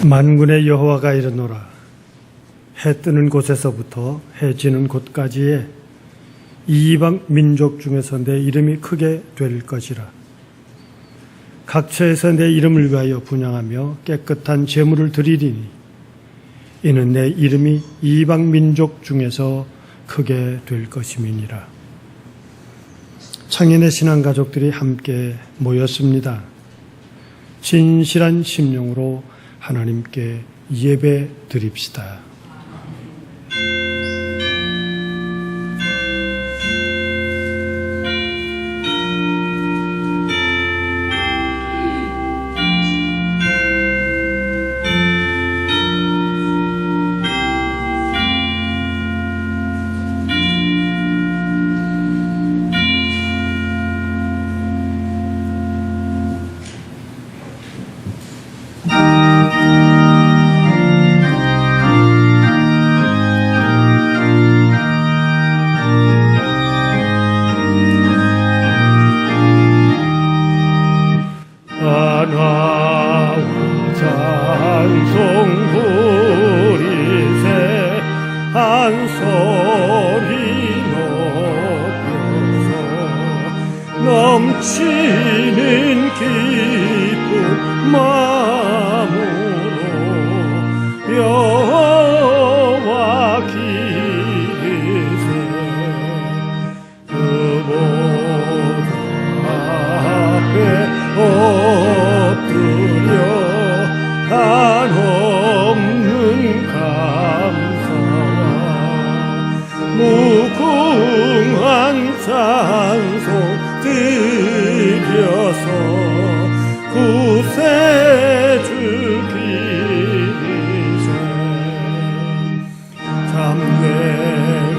만군의 여호와가 이르노라. 해 뜨는 곳에서부터 해 지는 곳까지의 이 이방 민족 중에서 내 이름이 크게 될 것이라. 각처에서 내 이름을 위하여 분향하며 깨끗한 제물을 드리리니 이는 내 이름이 이방 민족 중에서 크게 될 것임이니라. 창현의 신앙가족들이 함께 모였습니다. 진실한 심령으로 하나님께 예배 드립시다. 넘치는 기쁨 마음으로 여호와 기리세. 그보다 앞에 엎드려 한없는 감사와 무궁한 찬송 드려서 구세주기세. 참되고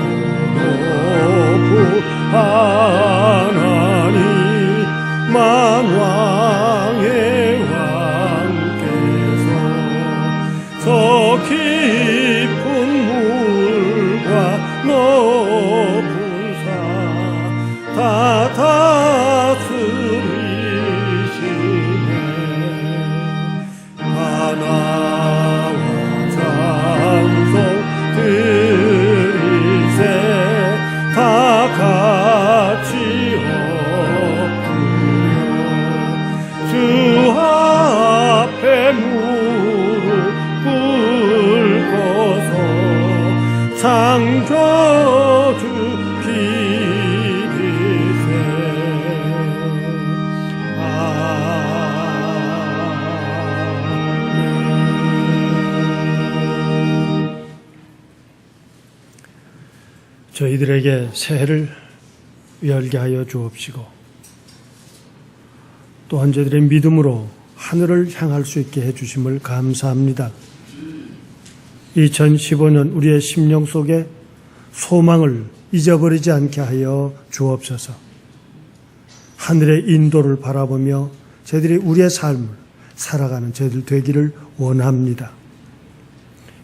높은 하나님 만왕의 왕께서 저 깊은 물과 높은 산 다 다스리시네. 하나와 찬송 드리세. 다 같이 엎드려 주 앞에 무릎 꿇고서 창조주 저희들에게 새해를 열게 하여 주옵시고 또한 저희들의 믿음으로 하늘을 향할 수 있게 해주심을 감사합니다. 2015년 우리의 심령 속에 소망을 잊어버리지 않게 하여 주옵소서. 하늘의 인도를 바라보며 저희들이 우리의 삶을 살아가는 저희들 되기를 원합니다.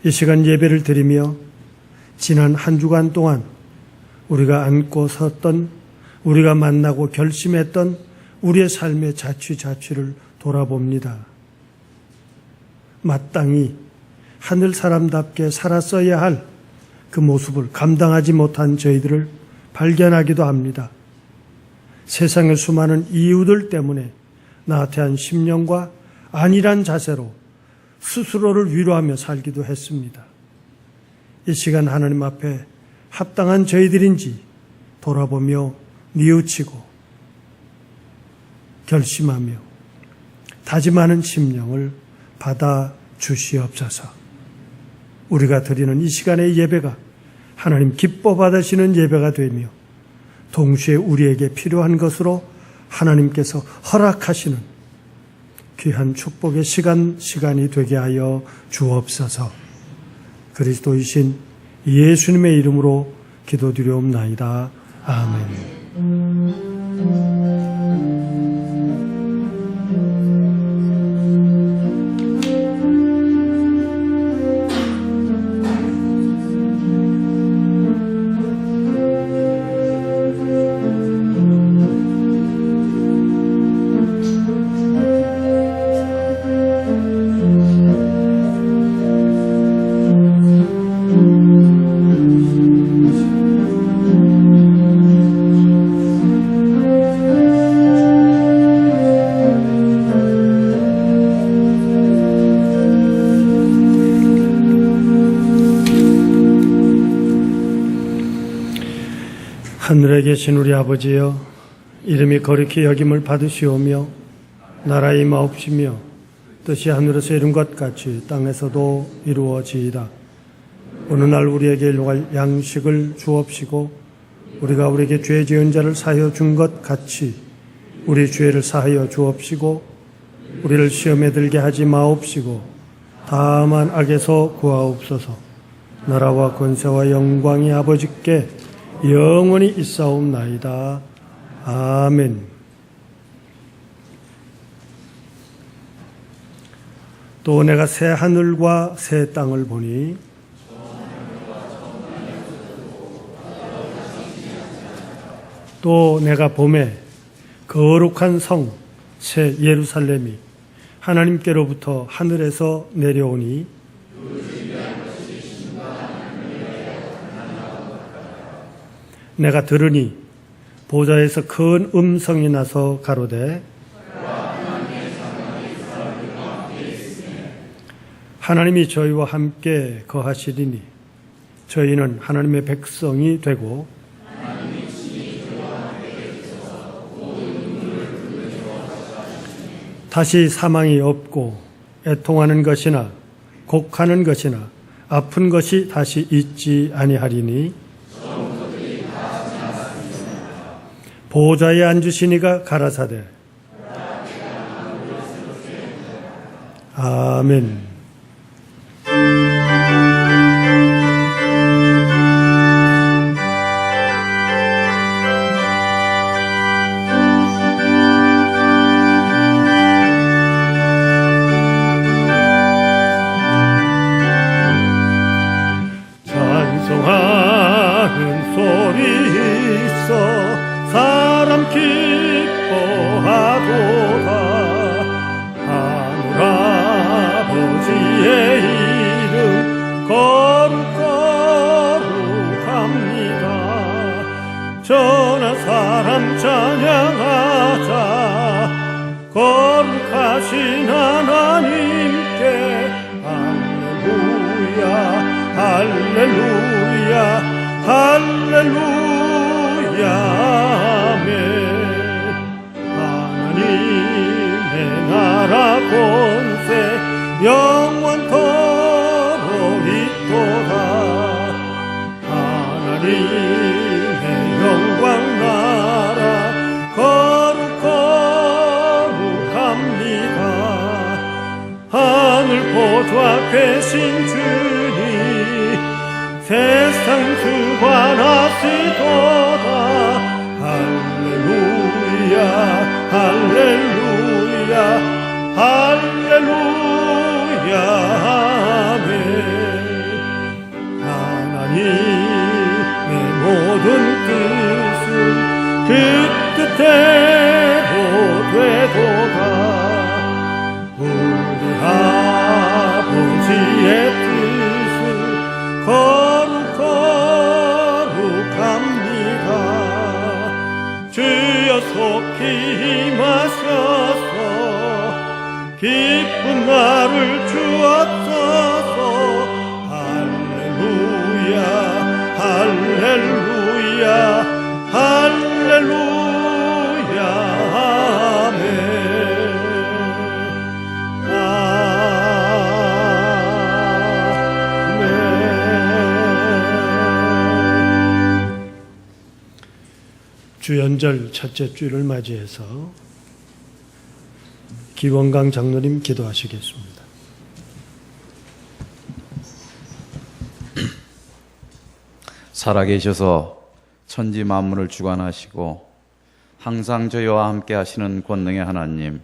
이 시간 예배를 드리며 지난 한 주간 동안 우리가 안고 섰던, 우리가 만나고 결심했던 우리의 삶의 자취자취를 돌아봅니다. 마땅히 하늘 사람답게 살았어야 할 그 모습을 감당하지 못한 저희들을 발견하기도 합니다. 세상의 수많은 이유들 때문에 나태한 심령과 안일한 자세로 스스로를 위로하며 살기도 했습니다. 이 시간 하나님 앞에 합당한 저희들인지 돌아보며 뉘우치고 결심하며 다짐하는 심령을 받아 주시옵소서. 우리가 드리는 이 시간의 예배가 하나님 기뻐 받으시는 예배가 되며 동시에 우리에게 필요한 것으로 하나님께서 허락하시는 귀한 축복의 시간이 되게 하여 주옵소서. 그리스도이신 예수님의 이름으로 기도드리옵나이다. 아멘. 하늘에 계신 우리 아버지여, 이름이 거룩히 여김을 받으시오며 나라의 임하옵시며 뜻이 하늘에서 이룬 것 같이 땅에서도 이루어지이다. 오늘날 우리에게 일용할 양식을 주옵시고 우리가 우리에게 죄 지은 자를 사하여 준 것 같이 우리 죄를 사하여 주옵시고 우리를 시험에 들게 하지 마옵시고 다만 악에서 구하옵소서. 나라와 권세와 영광이 아버지께 영원히 있사옵나이다. 아멘. 또 내가 새 하늘과 새 땅을 보니 또 내가 봄에 거룩한 성 새 예루살렘이 하나님께로부터 하늘에서 내려오니 내가 들으니 보좌에서 큰 음성이 나서 가로되 하나님이 저희와 함께 거하시리니 저희는 하나님의 백성이 되고 다시 사망이 없고 애통하는 것이나 곡하는 것이나 아픈 것이 다시 있지 아니하리니 보좌에 앉으시니가 가라사대 아멘. 찬송하는 소리 있어 사람 기뻐하도다. 하늘 아버지의 이름 거룩거룩합니다. 전한 사람 찬양하자. 거룩하신 하나님께 할렐루야 할렐루야 할렐루야 아멘. 하나님의 나라 권세 영원토록 있도다. 하나님의 영광 나라 거룩거룩합니다. 하늘 보좌 계신 주님 세상 주관하시도다. 할렐루야 할렐루야 할렐루야 아멘. 하나님의 모든 뜻은 그 뜻대로 되도다. 우리 아버지의 뜻은 거룩합니다. 주여 속히 임하셔서 기쁜 날을 주옵소서. 할렐루야 할렐루야 할렐루야 아멘. 주연절 첫째 주일을 맞이해서 기원강 장로님 기도하시겠습니다. 살아계셔서 천지 만물을 주관하시고 항상 저희와 함께 하시는 권능의 하나님,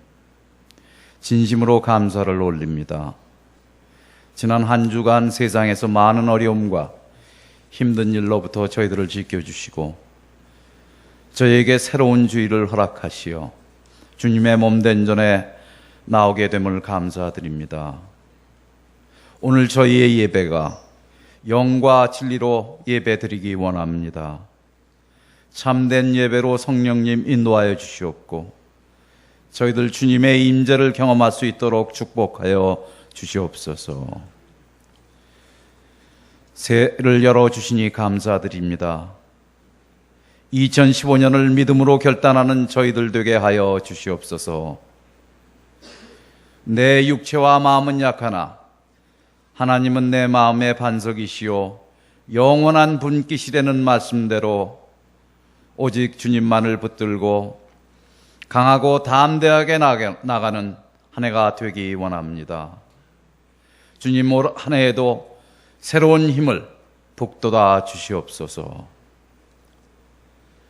진심으로 감사를 올립니다. 지난 한 주간 세상에서 많은 어려움과 힘든 일로부터 저희들을 지켜주시고 저희에게 새로운 주일을 허락하시어 주님의 몸된 전에 나오게 됨을 감사드립니다. 오늘 저희의 예배가 영과 진리로 예배드리기 원합니다. 참된 예배로 성령님 인도하여 주시옵고 저희들 주님의 임재를 경험할 수 있도록 축복하여 주시옵소서. 새해를 열어주시니 감사드립니다. 2015년을 믿음으로 결단하는 저희들 되게 하여 주시옵소서. 내 육체와 마음은 약하나 하나님은 내 마음의 반석이시요 영원한 분기시라는 말씀대로 오직 주님만을 붙들고 강하고 담대하게 나가는 한 해가 되기 원합니다. 주님, 올 한 해에도 새로운 힘을 북돋아 주시옵소서.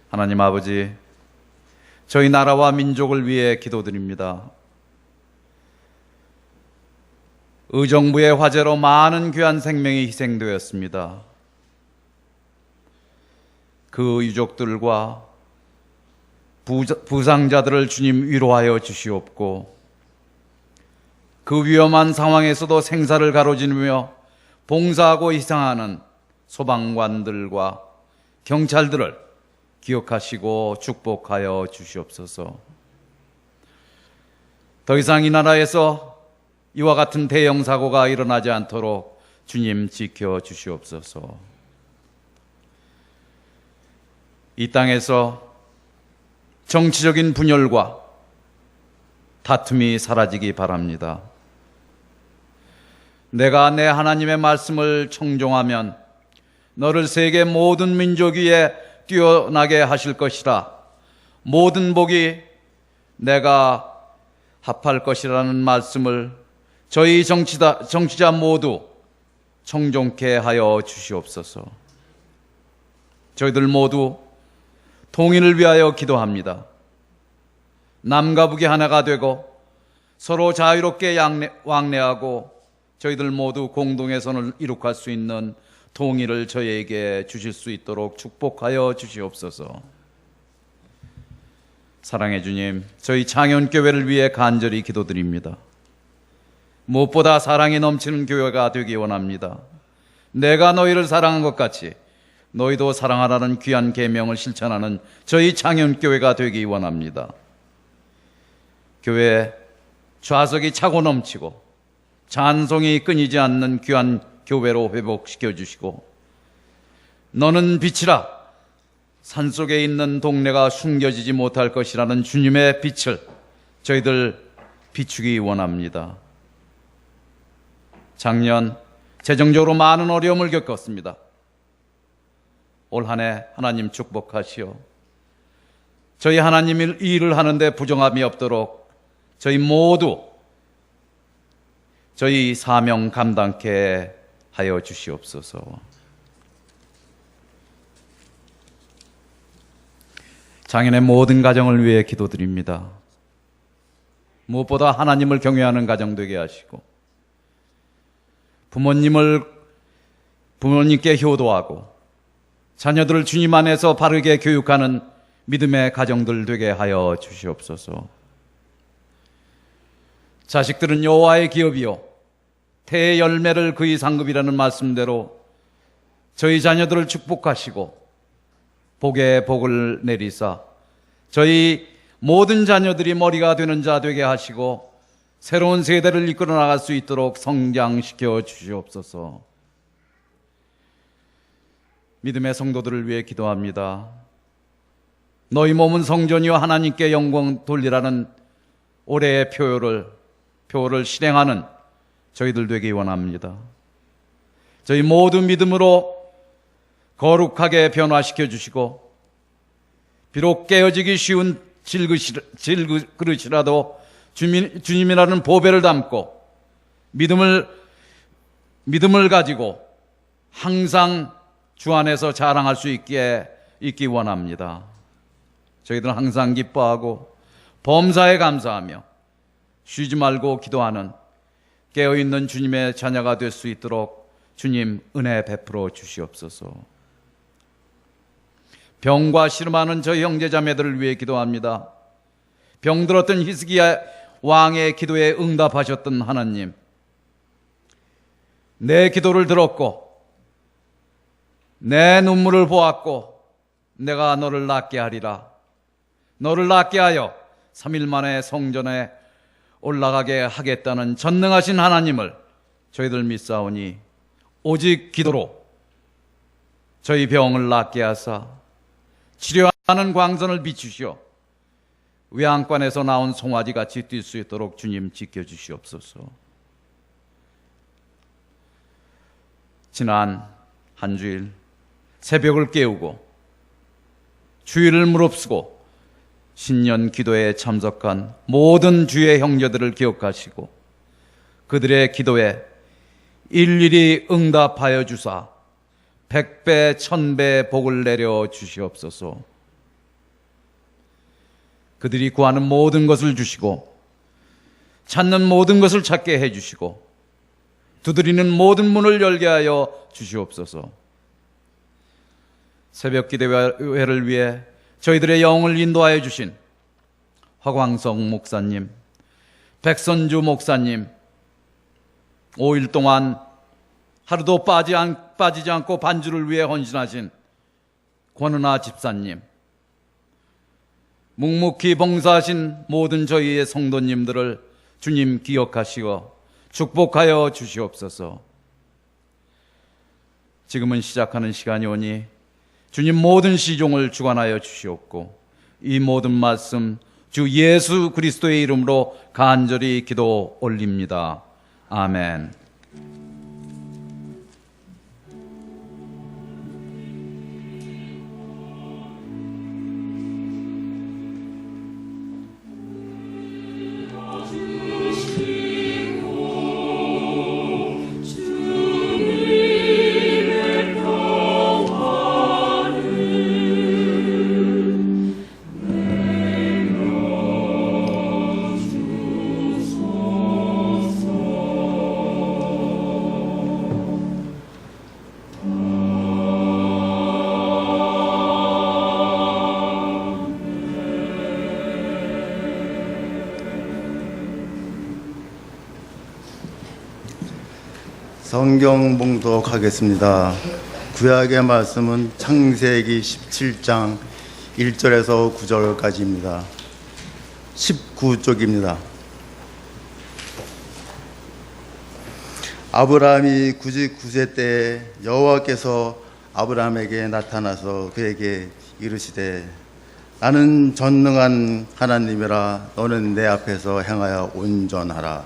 하나님 아버지, 저희 나라와 민족을 위해 기도드립니다. 의정부의 화재로 많은 귀한 생명이 희생되었습니다. 그 유족들과 부상자들을 주님 위로하여 주시옵고, 그 위험한 상황에서도 생사를 가로지르며 봉사하고 희생하는 소방관들과 경찰들을 기억하시고 축복하여 주시옵소서. 더 이상 이 나라에서 이와 같은 대형 사고가 일어나지 않도록 주님 지켜 주시옵소서. 이 땅에서 정치적인 분열과 다툼이 사라지기 바랍니다. 내가 내 하나님의 말씀을 청종하면 너를 세계 모든 민족 위에 뛰어나게 하실 것이라. 모든 복이 내가 합할 것이라는 말씀을 저희 정치자 모두 청종케 하여 주시옵소서. 저희들 모두 통일을 위하여 기도합니다. 남과 북이 하나가 되고 서로 자유롭게 왕래하고 저희들 모두 공동의 선을 이룩할 수 있는 통일을 저희에게 주실 수 있도록 축복하여 주시옵소서. 사랑의 주님, 저희 창현교회를 위해 간절히 기도드립니다. 무엇보다 사랑이 넘치는 교회가 되기 원합니다. 내가 너희를 사랑한 것 같이 너희도 사랑하라는 귀한 계명을 실천하는 저희 창현교회가 되기 원합니다. 교회 좌석이 차고 넘치고 찬송이 끊이지 않는 귀한 교회로 회복시켜 주시고, 너는 빛이라 산속에 있는 동네가 숨겨지지 못할 것이라는 주님의 빛을 저희들 비추기 원합니다. 작년 재정적으로 많은 어려움을 겪었습니다. 올 한 해 하나님 축복하시오. 저희 하나님 일을 하는데 부정함이 없도록 저희 모두 저희 사명 감당케 하여 주시옵소서. 장인의 모든 가정을 위해 기도드립니다. 무엇보다 하나님을 경외하는 가정 되게 하시고, 부모님께 효도하고 자녀들을 주님 안에서 바르게 교육하는 믿음의 가정들 되게 하여 주시옵소서. 자식들은 여호와의 기업이요 태의 열매를 그의 상급이라는 말씀대로 저희 자녀들을 축복하시고 복에 복을 내리사 저희 모든 자녀들이 머리가 되는 자 되게 하시고 새로운 세대를 이끌어 나갈 수 있도록 성장시켜 주시옵소서. 믿음의 성도들을 위해 기도합니다. 너희 몸은 성전이요 하나님께 영광 돌리라는 올해의 표를 실행하는 저희들 되기 원합니다. 저희 모두 믿음으로 거룩하게 변화시켜 주시고, 비록 깨어지기 쉬운 질그릇이라도 주님이라는 보배를 담고 믿음을 가지고 항상 주 안에서 자랑할 수 있기 원합니다. 저희들은 항상 기뻐하고 범사에 감사하며 쉬지 말고 기도하는 깨어있는 주님의 자녀가 될 수 있도록 주님 은혜 베풀어 주시옵소서. 병과 씨름하는 저희 형제자매들을 위해 기도합니다. 병들었던 히스기야 왕의 기도에 응답하셨던 하나님, 내 기도를 들었고 내 눈물을 보았고 내가 너를 낫게 하리라. 너를 낫게 하여 3일 만에 성전에 올라가게 하겠다는 전능하신 하나님을 저희들 믿사오니 오직 기도로 저희 병을 낫게 하사 치료 하는 광선을 비추시어 외양간에서 나온 송아지같이 뛸 수 있도록 주님 지켜주시옵소서. 지난 한 주일 새벽을 깨우고 주일을 무릅쓰고 신년 기도에 참석한 모든 주의 형제들을 기억하시고 그들의 기도에 일일이 응답하여 주사 100배 1000배 복을 내려 주시옵소서. 그들이 구하는 모든 것을 주시고 찾는 모든 것을 찾게 해주시고 두드리는 모든 문을 열게 하여 주시옵소서. 새벽 기도회를 위해 저희들의 영을 인도하여 주신 화광성 목사님, 백선주 목사님, 5일 동안 하루도 빠지지 않고 반주를 위해 헌신하신 권은아 집사님, 묵묵히 봉사하신 모든 저희의 성도님들을 주님 기억하시어 축복하여 주시옵소서. 지금은 시작하는 시간이 오니 주님 모든 시종을 주관하여 주시옵고 이 모든 말씀 주 예수 그리스도의 이름으로 간절히 기도 올립니다. 아멘. 성경 봉독하겠습니다. 구약의 말씀은 창세기 17장 1절에서 9절까지입니다. 19쪽입니다. 아브라함이 99세 때에 여호와께서 아브라함에게 나타나서 그에게 이르시되 나는 전능한 하나님이라 너는 내 앞에서 행하여 완전하라.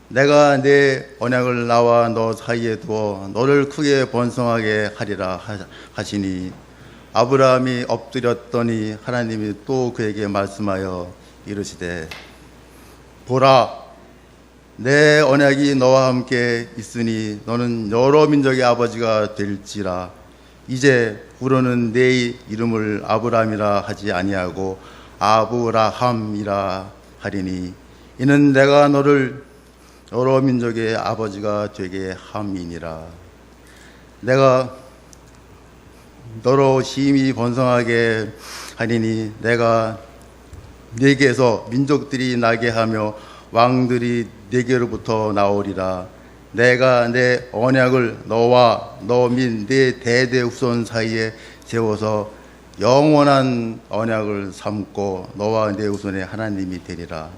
내가 내 언약을 나와 너 사이에 두어 너를 크게 번성하게 하리라 하시니 아브라함이 엎드렸더니 하나님이 또 그에게 말씀하여 이르시되 보라 내 언약이 너와 함께 있으니 너는 여러 민족의 아버지가 될지라. 이제 후로는 내 이름을 아브라함이라 하지 아니하고 아브라함이라 하리니 이는 내가 너를 여러 민족의 아버지가 되게 함이니라. 내가 너로 심히 번성하게 하리니 내가 네게서 민족들이 나게 하며 왕들이 네게로부터 나오리라. 내가 내 언약을 너와 너 및 네 대대 후손 사이에 세워서 영원한 언약을 삼고 너와 네 후손의 하나님이 되리라.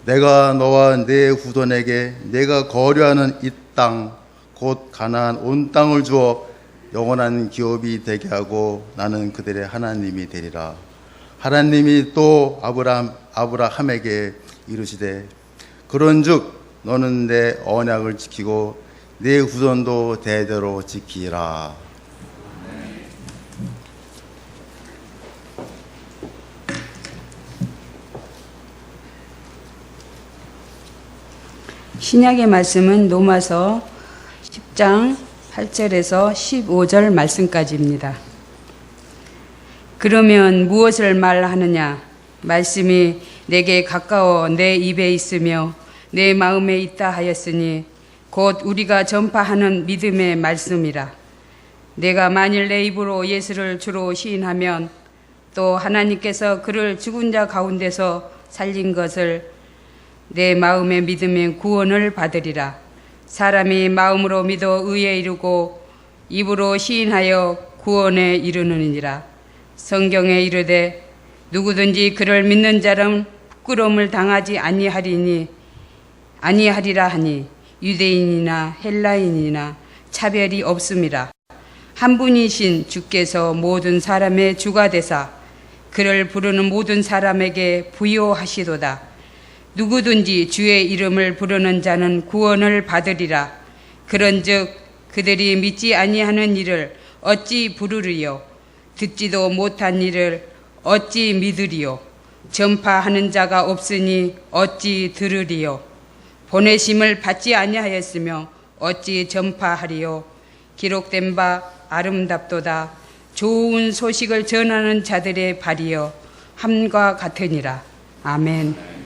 내가 너와 네 후손에게 내가 거류하는 이 땅 곧 가나안 온 땅을 주어 영원한 기업이 되게 하고 나는 그들의 하나님이 되리라. 하나님이 또 아브라함에게 이르시되 그런즉 너는 내 언약을 지키고 네 후손도 대대로 지키라. 신약의 말씀은 로마서 10장 8절에서 15절 말씀까지입니다. 그러면 무엇을 말하느냐? 말씀이 내게 가까워 내 입에 있으며 내 마음에 있다 하였으니 곧 우리가 전파하는 믿음의 말씀이라. 내가 만일 내 입으로 예수를 주로 시인하면 또 하나님께서 그를 죽은 자 가운데서 살린 것을 내 마음의 믿음의 구원을 받으리라. 사람이 마음으로 믿어 의에 이르고 입으로 시인하여 구원에 이르느니라. 성경에 이르되 누구든지 그를 믿는 자는 부끄러움을 당하지 아니하리라 하니 유대인이나 헬라인이나 차별이 없음이라. 한 분이신 주께서 모든 사람의 주가 되사 그를 부르는 모든 사람에게 부요하시도다. 누구든지 주의 이름을 부르는 자는 구원을 받으리라. 그런즉 그들이 믿지 아니하는 일을 어찌 부르리요? 듣지도 못한 일을 어찌 믿으리요? 전파하는 자가 없으니 어찌 들으리요? 보내심을 받지 아니하였으며 어찌 전파하리요? 기록된 바 아름답도다. 좋은 소식을 전하는 자들의 발이여 함과 같으니라. 아멘.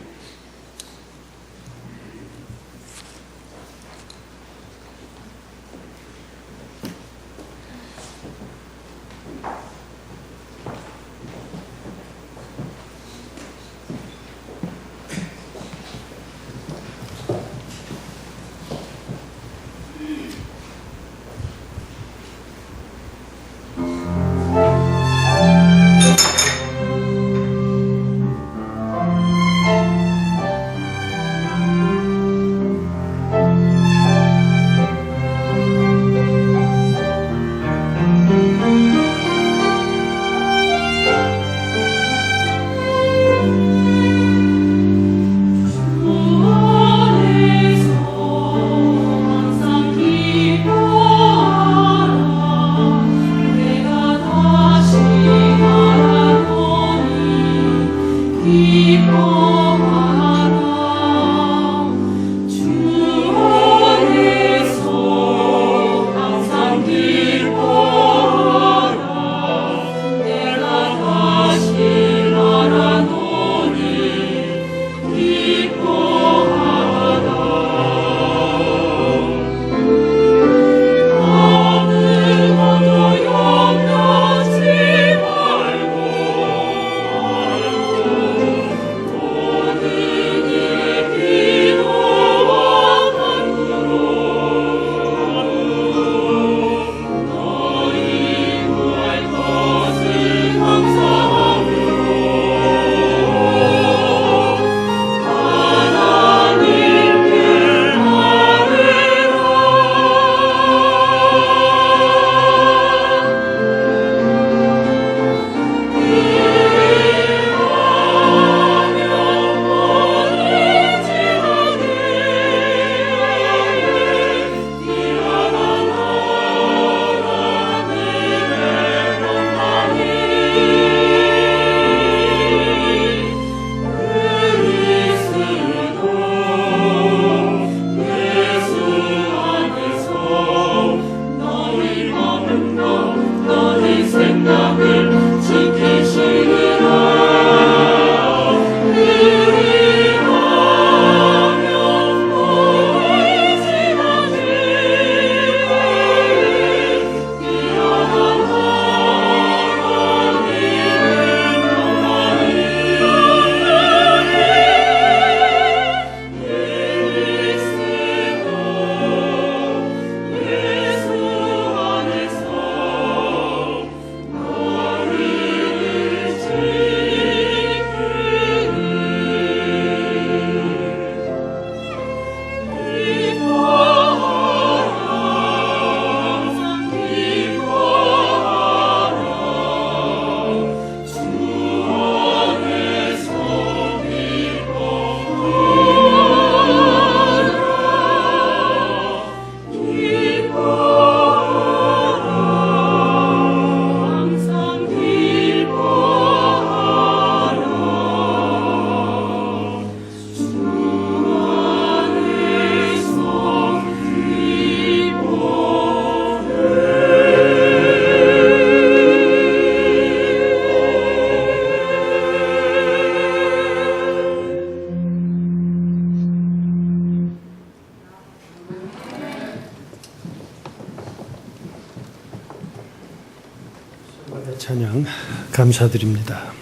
찬양 감사드립니다.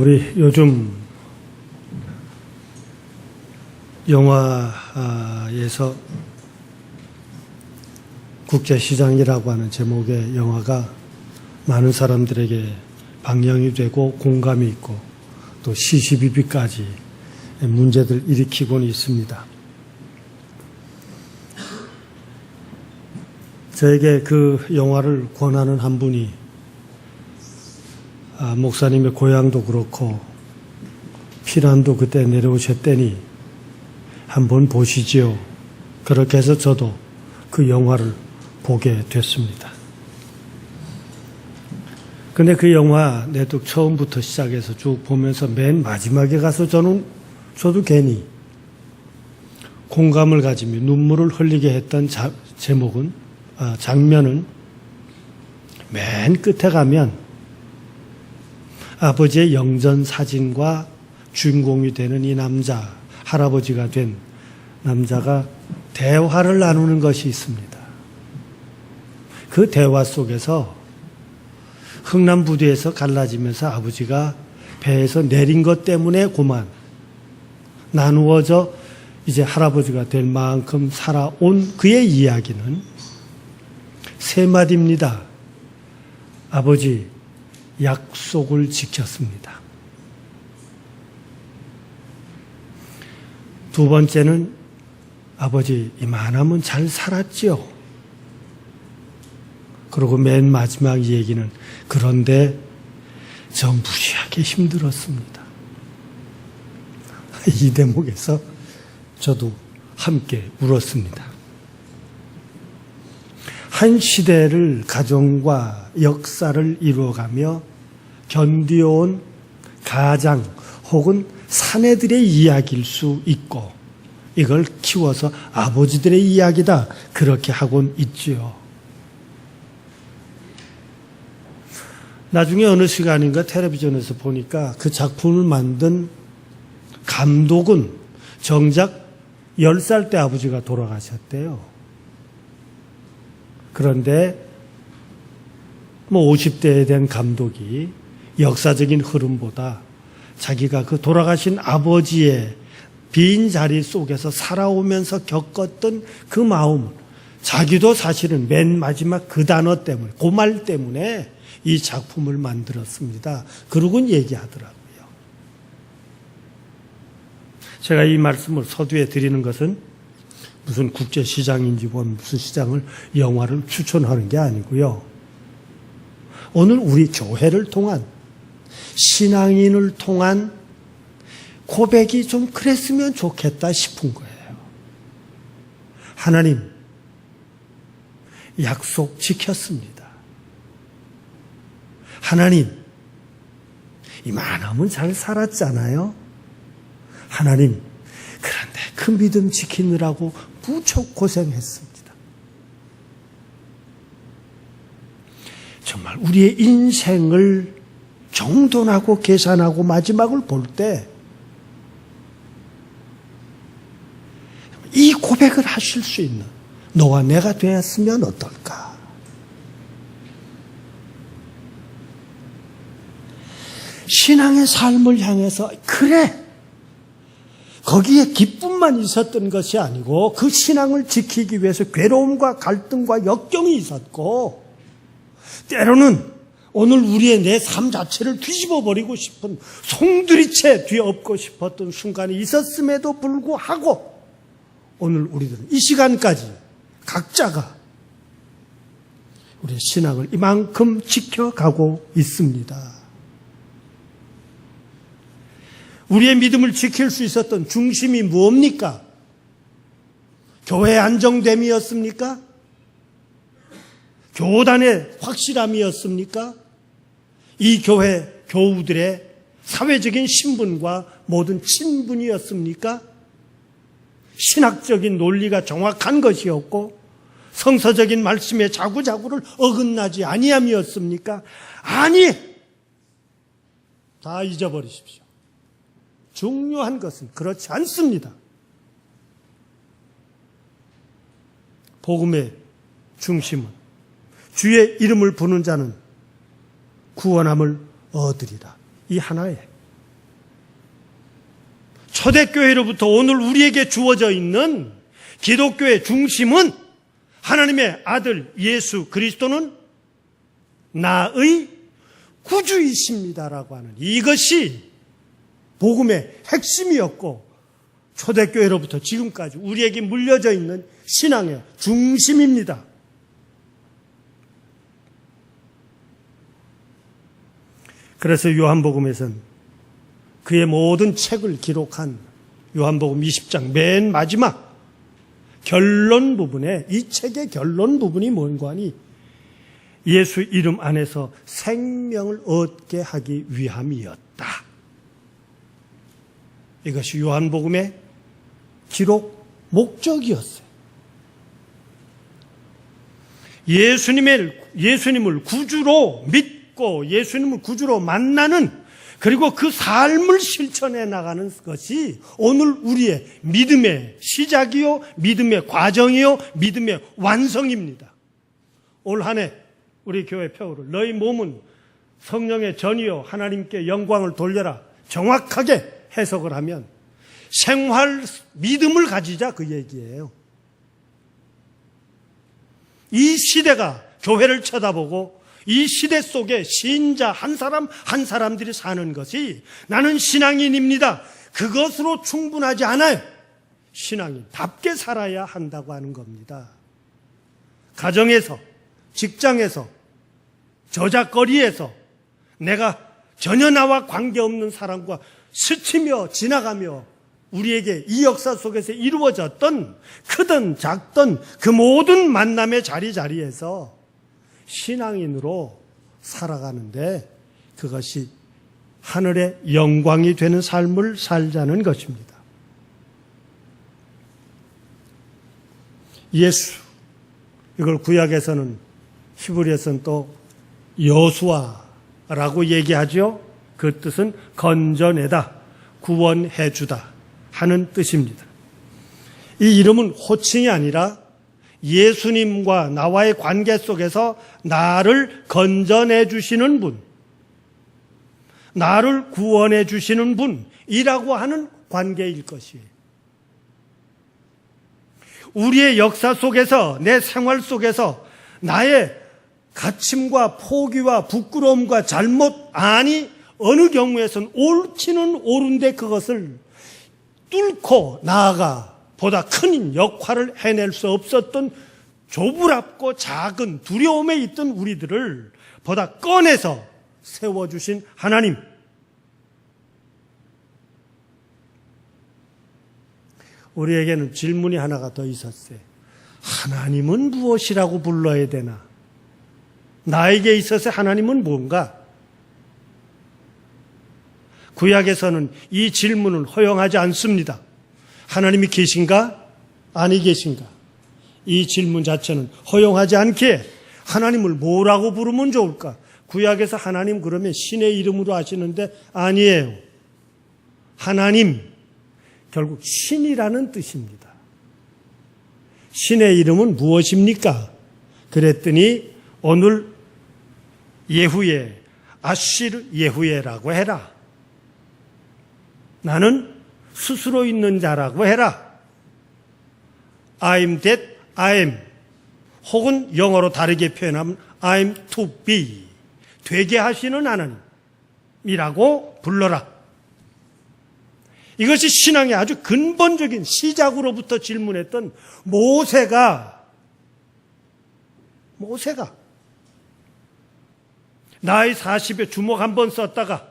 우리 요즘 영화에서 국제시장이라고 하는 제목의 영화가 많은 사람들에게 방영이 되고 공감이 있고 또 시시비비까지 문제들 일으키고는 있습니다. 저에게 그 영화를 권하는 한 분이 목사님의 고향도 그렇고 피난도 그때 내려오셨더니 한번 보시지요. 그렇게 해서 저도 그 영화를 보게 됐습니다. 근데 그 영화 내도 처음부터 시작해서 쭉 보면서 맨 마지막에 가서 저도 괜히 공감을 가지며 눈물을 흘리게 했던 장면은 맨 끝에 가면 아버지의 영전 사진과 주인공이 되는 이 남자, 할아버지가 된 남자가 대화를 나누는 것이 있습니다. 그 대화 속에서 흥남부두에서 갈라지면서 아버지가 배에서 내린 것 때문에 그만 나누어져 이제 할아버지가 될 만큼 살아온 그의 이야기는 세 마디입니다. 아버지, 약속을 지켰습니다. 두 번째는 아버지, 이만하면 잘 살았지요. 그리고 맨 마지막 얘기는 그런데 저 무지하게 힘들었습니다. 이 대목에서 저도 함께 울었습니다. 한 시대를 가정과 역사를 이루어가며 견디어온 가장 혹은 사내들의 이야기일 수 있고 이걸 키워서 아버지들의 이야기다 그렇게 하곤 있지요. 나중에 어느 시간인가 텔레비전에서 보니까 그 작품을 만든 감독은 정작 10살 때 아버지가 돌아가셨대요. 그런데 50대에 된 감독이 역사적인 흐름보다 자기가 그 돌아가신 아버지의 빈 자리 속에서 살아오면서 겪었던 그 마음, 자기도 사실은 맨 마지막 그 단어 때문에, 그 말 때문에 이 작품을 만들었습니다. 그러곤 얘기하더라고요. 제가 이 말씀을 서두에 드리는 것은 무슨 국제시장인지 무슨 시장을 영화를 추천하는 게 아니고요. 오늘 우리 교회를 통한 신앙인을 통한 고백이 좀 그랬으면 좋겠다 싶은 거예요. 하나님, 약속 지켰습니다. 하나님, 이만하면 잘 살았잖아요. 하나님, 그런데 그 믿음 지키느라고 무척 고생했습니다. 정말 우리의 인생을 정돈하고 계산하고 마지막을 볼 때 이 고백을 하실 수 있는 너와 내가 되었으면 어떨까? 신앙의 삶을 향해서 그래, 거기에 기쁨만 있었던 것이 아니고 그 신앙을 지키기 위해서 괴로움과 갈등과 역경이 있었고 때로는 오늘 우리의 내 삶 자체를 뒤집어 버리고 싶은 송두리째 뒤엎고 싶었던 순간이 있었음에도 불구하고 오늘 우리들은 이 시간까지 각자가 우리의 신앙을 이만큼 지켜가고 있습니다. 우리의 믿음을 지킬 수 있었던 중심이 무엇입니까? 교회의 안정됨이었습니까? 교단의 확실함이었습니까? 이 교회 교우들의 사회적인 신분과 모든 친분이었습니까? 신학적인 논리가 정확한 것이었고 성서적인 말씀에 자구자구를 어긋나지 아니함이었습니까? 아니! 다 잊어버리십시오. 중요한 것은 그렇지 않습니다. 복음의 중심은 주의 이름을 부르는 자는 구원함을 얻으리라. 이 하나에 초대교회로부터 오늘 우리에게 주어져 있는 기독교의 중심은 하나님의 아들 예수 그리스도는 나의 구주이십니다라고 하는 이것이 복음의 핵심이었고 초대교회로부터 지금까지 우리에게 물려져 있는 신앙의 중심입니다. 그래서 요한복음에서는 그의 모든 책을 기록한 요한복음 20장 맨 마지막 결론 부분에, 이 책의 결론 부분이 뭔가 하니 예수 이름 안에서 생명을 얻게 하기 위함이었다. 이것이 요한복음의 기록 목적이었어요. 예수님을 구주로 믿고 예수님을 구주로 만나는, 그리고 그 삶을 실천해 나가는 것이 오늘 우리의 믿음의 시작이요, 믿음의 과정이요, 믿음의 완성입니다. 올 한 해 우리 교회 표어를 너희 몸은 성령의 전이요 하나님께 영광을 돌려라 정확하게 해석을 하면 생활 믿음을 가지자, 그 얘기예요. 이 시대가 교회를 쳐다보고 이 시대 속에 신자 한 사람 한 사람들이 사는 것이 나는 신앙인입니다, 그것으로 충분하지 않아요. 신앙인답게 살아야 한다고 하는 겁니다. 가정에서, 직장에서, 저작거리에서 내가 전혀 나와 관계없는 사람과 스치며 지나가며 우리에게 이 역사 속에서 이루어졌던 크든 작든 그 모든 만남의 자리자리에서 신앙인으로 살아가는데 그것이 하늘의 영광이 되는 삶을 살자는 것입니다. 예수, 이걸 구약에서는, 히브리에서는 또 여호수아라고 얘기하죠. 그 뜻은 건져내다, 구원해주다 하는 뜻입니다. 이 이름은 호칭이 아니라 예수님과 나와의 관계 속에서 나를 건져내 주시는 분, 나를 구원해 주시는 분이라고 하는 관계일 것이에요. 우리의 역사 속에서, 내 생활 속에서 나의 가침과 포기와 부끄러움과 잘못, 아니 어느 경우에선 옳지는 옳은데 그것을 뚫고 나아가 보다 큰 역할을 해낼 수 없었던 조부랍고 작은 두려움에 있던 우리들을 보다 꺼내서 세워주신 하나님, 우리에게는 질문이 하나가 더 있었어요. 하나님은 무엇이라고 불러야 되나? 나에게 있어서 하나님은 뭔가? 구약에서는 이 질문을 허용하지 않습니다. 하나님이 계신가? 아니 계신가? 이 질문 자체는 허용하지 않기에 하나님을 뭐라고 부르면 좋을까? 구약에서 하나님 그러면 신의 이름으로 하시는데 아니에요. 하나님, 결국 신이라는 뜻입니다. 신의 이름은 무엇입니까? 그랬더니 오늘 예후예, 아시르 예후예라고 해라. 나는 스스로 있는 자라고 해라. I'm that I am. 혹은 영어로 다르게 표현하면 I'm to be. 되게 하시는 하나님이라고 불러라. 이것이 신앙의 아주 근본적인 시작으로부터 질문했던 모세가 나이 40에 주먹 한 번 썼다가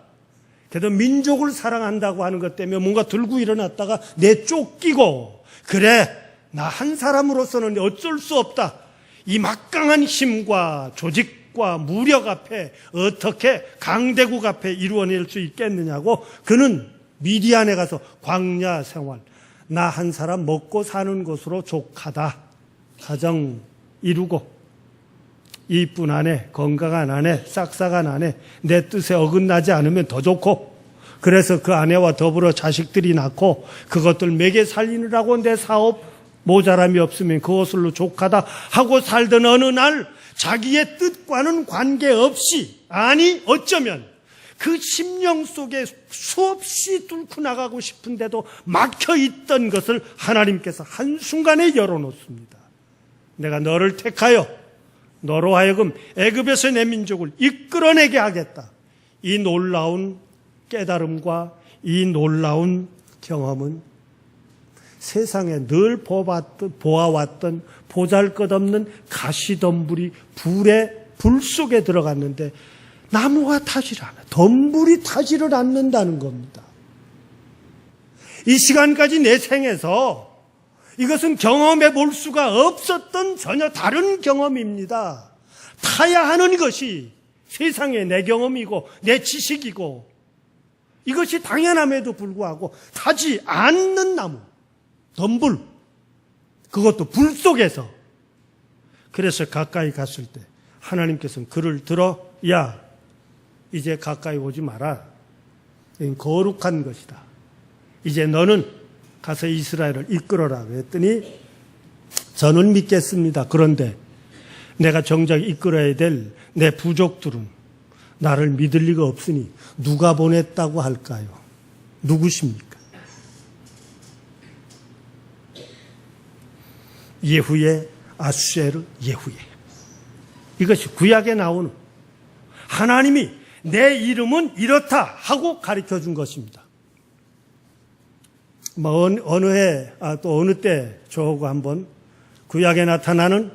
그래도 민족을 사랑한다고 하는 것 때문에 뭔가 들고 일어났다가 내쫓기고, 그래 나 한 사람으로서는 어쩔 수 없다, 이 막강한 힘과 조직과 무력 앞에 어떻게 강대국 앞에 이루어낼 수 있겠느냐고 그는 미디안에 가서 광야 생활, 나 한 사람 먹고 사는 것으로 족하다, 가정 이루고 이쁜 아내, 건강한 아내, 싹싹한 아내, 내 뜻에 어긋나지 않으면 더 좋고, 그래서 그 아내와 더불어 자식들이 낳고 그것들 먹여 살리느라고 내 사업 모자람이 없으면 그것으로 족하다 하고 살던 어느 날 자기의 뜻과는 관계없이, 아니 어쩌면 그 심령 속에 수없이 뚫고 나가고 싶은데도 막혀있던 것을 하나님께서 한순간에 열어놓습니다. 내가 너를 택하여 너로 하여금 애굽에서 내 민족을 이끌어내게 하겠다. 이 놀라운 깨달음과 이 놀라운 경험은 세상에 늘 보아왔던 보잘것없는 가시덤불이 불 속에 들어갔는데 나무가 타지를 않아요. 덤불이 타지를 않는다는 겁니다. 이 시간까지 내 생에서 이것은 경험해 볼 수가 없었던 전혀 다른 경험입니다. 타야 하는 것이 세상의 내 경험이고 내 지식이고 이것이 당연함에도 불구하고 타지 않는 나무, 덤불, 그것도 불 속에서. 그래서 가까이 갔을 때 하나님께서는 그를 들어, 야, 이제 가까이 오지 마라. 이건 거룩한 것이다. 이제 너는 가서 이스라엘을 이끌어라. 그랬더니 저는 믿겠습니다. 그런데 내가 정작 이끌어야 될 내 부족들은 나를 믿을 리가 없으니 누가 보냈다고 할까요? 누구십니까? 예후의 아수에르 예후예. 이것이 구약에 나오는 하나님이 내 이름은 이렇다 하고 가르쳐 준 것입니다. 어느 해, 또 어느 때 저하고 한번 구약에 나타나는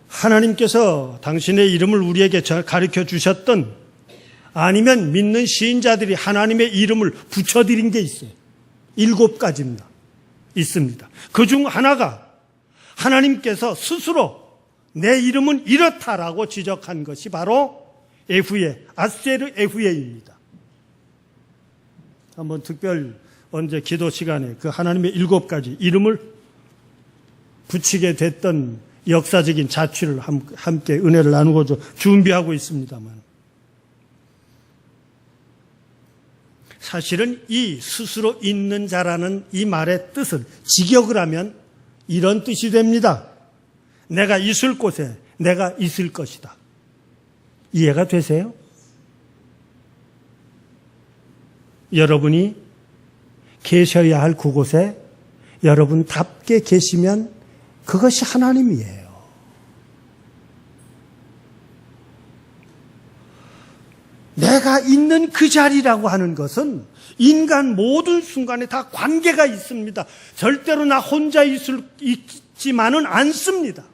하나님께서 당신의 이름을 우리에게 가르쳐 주셨던, 아니면 믿는 시인자들이 하나님의 이름을 붙여드린 게 있어요. 7가지입니다. 있습니다. 그중 하나가 하나님께서 스스로 내 이름은 이렇다라고 지적한 것이 바로 에후예, 아수에르 에후예입니다. 한번 특별 언제 기도 시간에 그 하나님의 7가지 이름을 붙이게 됐던 역사적인 자취를 함께 은혜를 나누고자 준비하고 있습니다만, 사실은 이 스스로 있는 자라는 이 말의 뜻을 직역을 하면 이런 뜻이 됩니다. 내가 있을 곳에 내가 있을 것이다. 이해가 되세요? 여러분이 계셔야 할 그곳에 여러분답게 계시면 그것이 하나님이에요. 내가 있는 그 자리라고 하는 것은 인간 모든 순간에 다 관계가 있습니다. 절대로 나 혼자 있지만은 않습니다.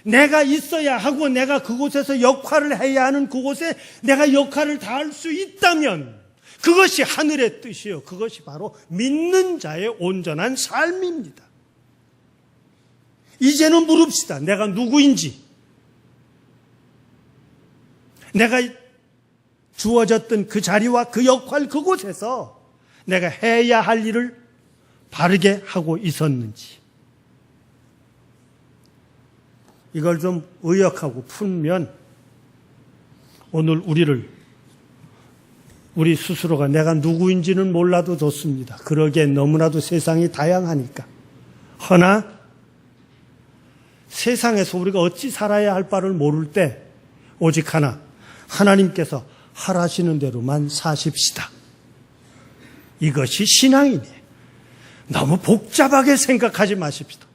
내가 있어야 하고 내가 그곳에서 역할을 해야 하는 그곳에 내가 역할을 다할 수 있다면 그것이 하늘의 뜻이요. 그것이 바로 믿는 자의 온전한 삶입니다. 이제는 물읍시다. 내가 누구인지, 내가 주어졌던 그 자리와 그 역할 그곳에서 내가 해야 할 일을 바르게 하고 있었는지, 이걸 좀 의역하고 풀면 오늘 우리 스스로가 내가 누구인지는 몰라도 좋습니다. 그러기에 너무나도 세상이 다양하니까. 허나 세상에서 우리가 어찌 살아야 할 바를 모를 때 오직 하나, 하나님께서 하라시는 대로만 사십시다. 이것이 신앙이네. 너무 복잡하게 생각하지 마십시다.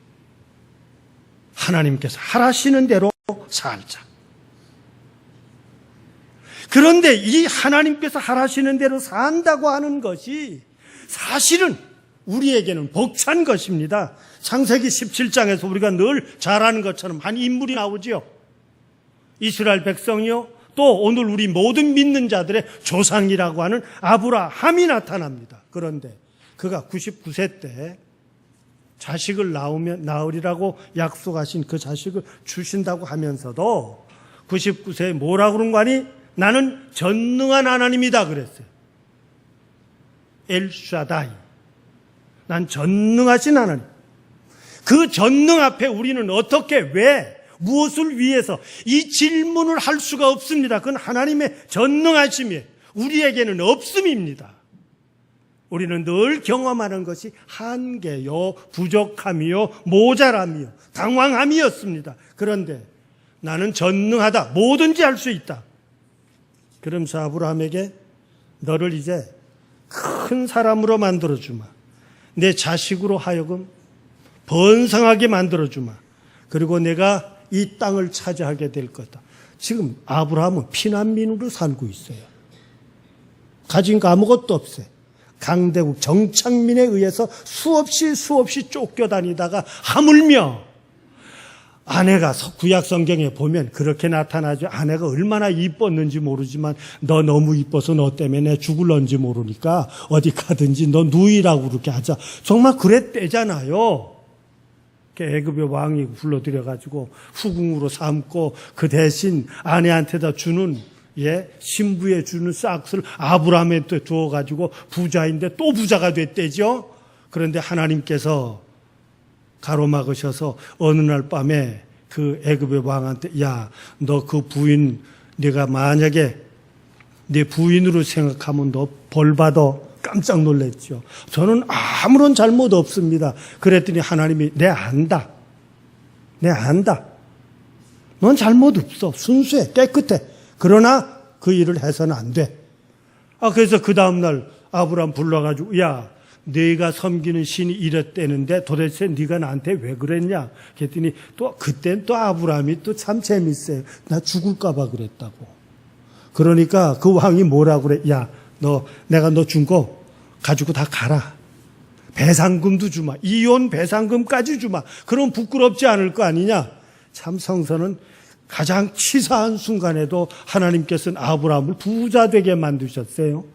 하나님께서 하라시는 대로 살자. 그런데 이 하나님께서 하라시는 대로 산다고 하는 것이 사실은 우리에게는 벅찬 것입니다. 창세기 17장에서 우리가 늘 잘 아는 것처럼 한 인물이 나오지요. 이스라엘 백성이요. 또 오늘 우리 모든 믿는 자들의 조상이라고 하는 아브라함이 나타납니다. 그런데 그가 99세 때 자식을 낳으리라고 약속하신 그 자식을 주신다고 하면서도 99세에 뭐라고 그런 거 아니? 나는 전능한 하나님이다 그랬어요. 엘샤다이. 난 전능하신 하나님. 그 전능 앞에 우리는 어떻게, 왜, 무엇을 위해서 이 질문을 할 수가 없습니다. 그건 하나님의 전능하심이에요. 우리에게는 없음입니다. 우리는 늘 경험하는 것이 한계요, 부족함이요, 모자람이요, 당황함이었습니다. 그런데 나는 전능하다. 뭐든지 할 수 있다. 그러면서 아브라함에게 너를 이제 큰 사람으로 만들어주마. 내 자식으로 하여금 번성하게 만들어주마. 그리고 내가 이 땅을 차지하게 될 거다. 지금 아브라함은 피난민으로 살고 있어요. 가진 거 아무것도 없어요. 강대국 정착민에 의해서 수없이 쫓겨다니다가 하물며 아내가 구약 성경에 보면 그렇게 나타나죠. 아내가 얼마나 이뻤는지 모르지만 너 너무 이뻐서 너 때문에 내 죽을런지 모르니까 어디 가든지 너 누이라고 그렇게 하자. 정말 그랬대잖아요. 애굽의 왕이 불러들여가지고 후궁으로 삼고 그 대신 아내한테다 주는 신부에 주는 싹스를 아브라함한테 주어가지고 부자인데 또 부자가 됐대죠. 그런데 하나님께서 가로막으셔서 어느 날 밤에 그 애굽의 왕한테 야, 너 그 부인 네가 만약에 네 부인으로 생각하면 너 벌 받아. 깜짝 놀랐죠. 저는 아무런 잘못 없습니다. 그랬더니 하나님이 내 안다. 넌 잘못 없어. 순수해. 깨끗해. 그러나 그 일을 해서는 안 돼. 그래서 그 다음날 아브라함 불러가지고 야, 네가 섬기는 신이 이랬대는데 도대체 네가 나한테 왜 그랬냐? 그랬더니 또 그땐 또 아브라함이 또 참 재밌어요. 나 죽을까 봐 그랬다고. 그러니까 그 왕이 뭐라고 그래? 야, 내가 너 준 거 가지고 다 가라. 배상금도 주마. 이혼 배상금까지 주마. 그럼 부끄럽지 않을 거 아니냐? 참 성서는 가장 치사한 순간에도 하나님께서는 아브라함을 부자 되게 만드셨어요.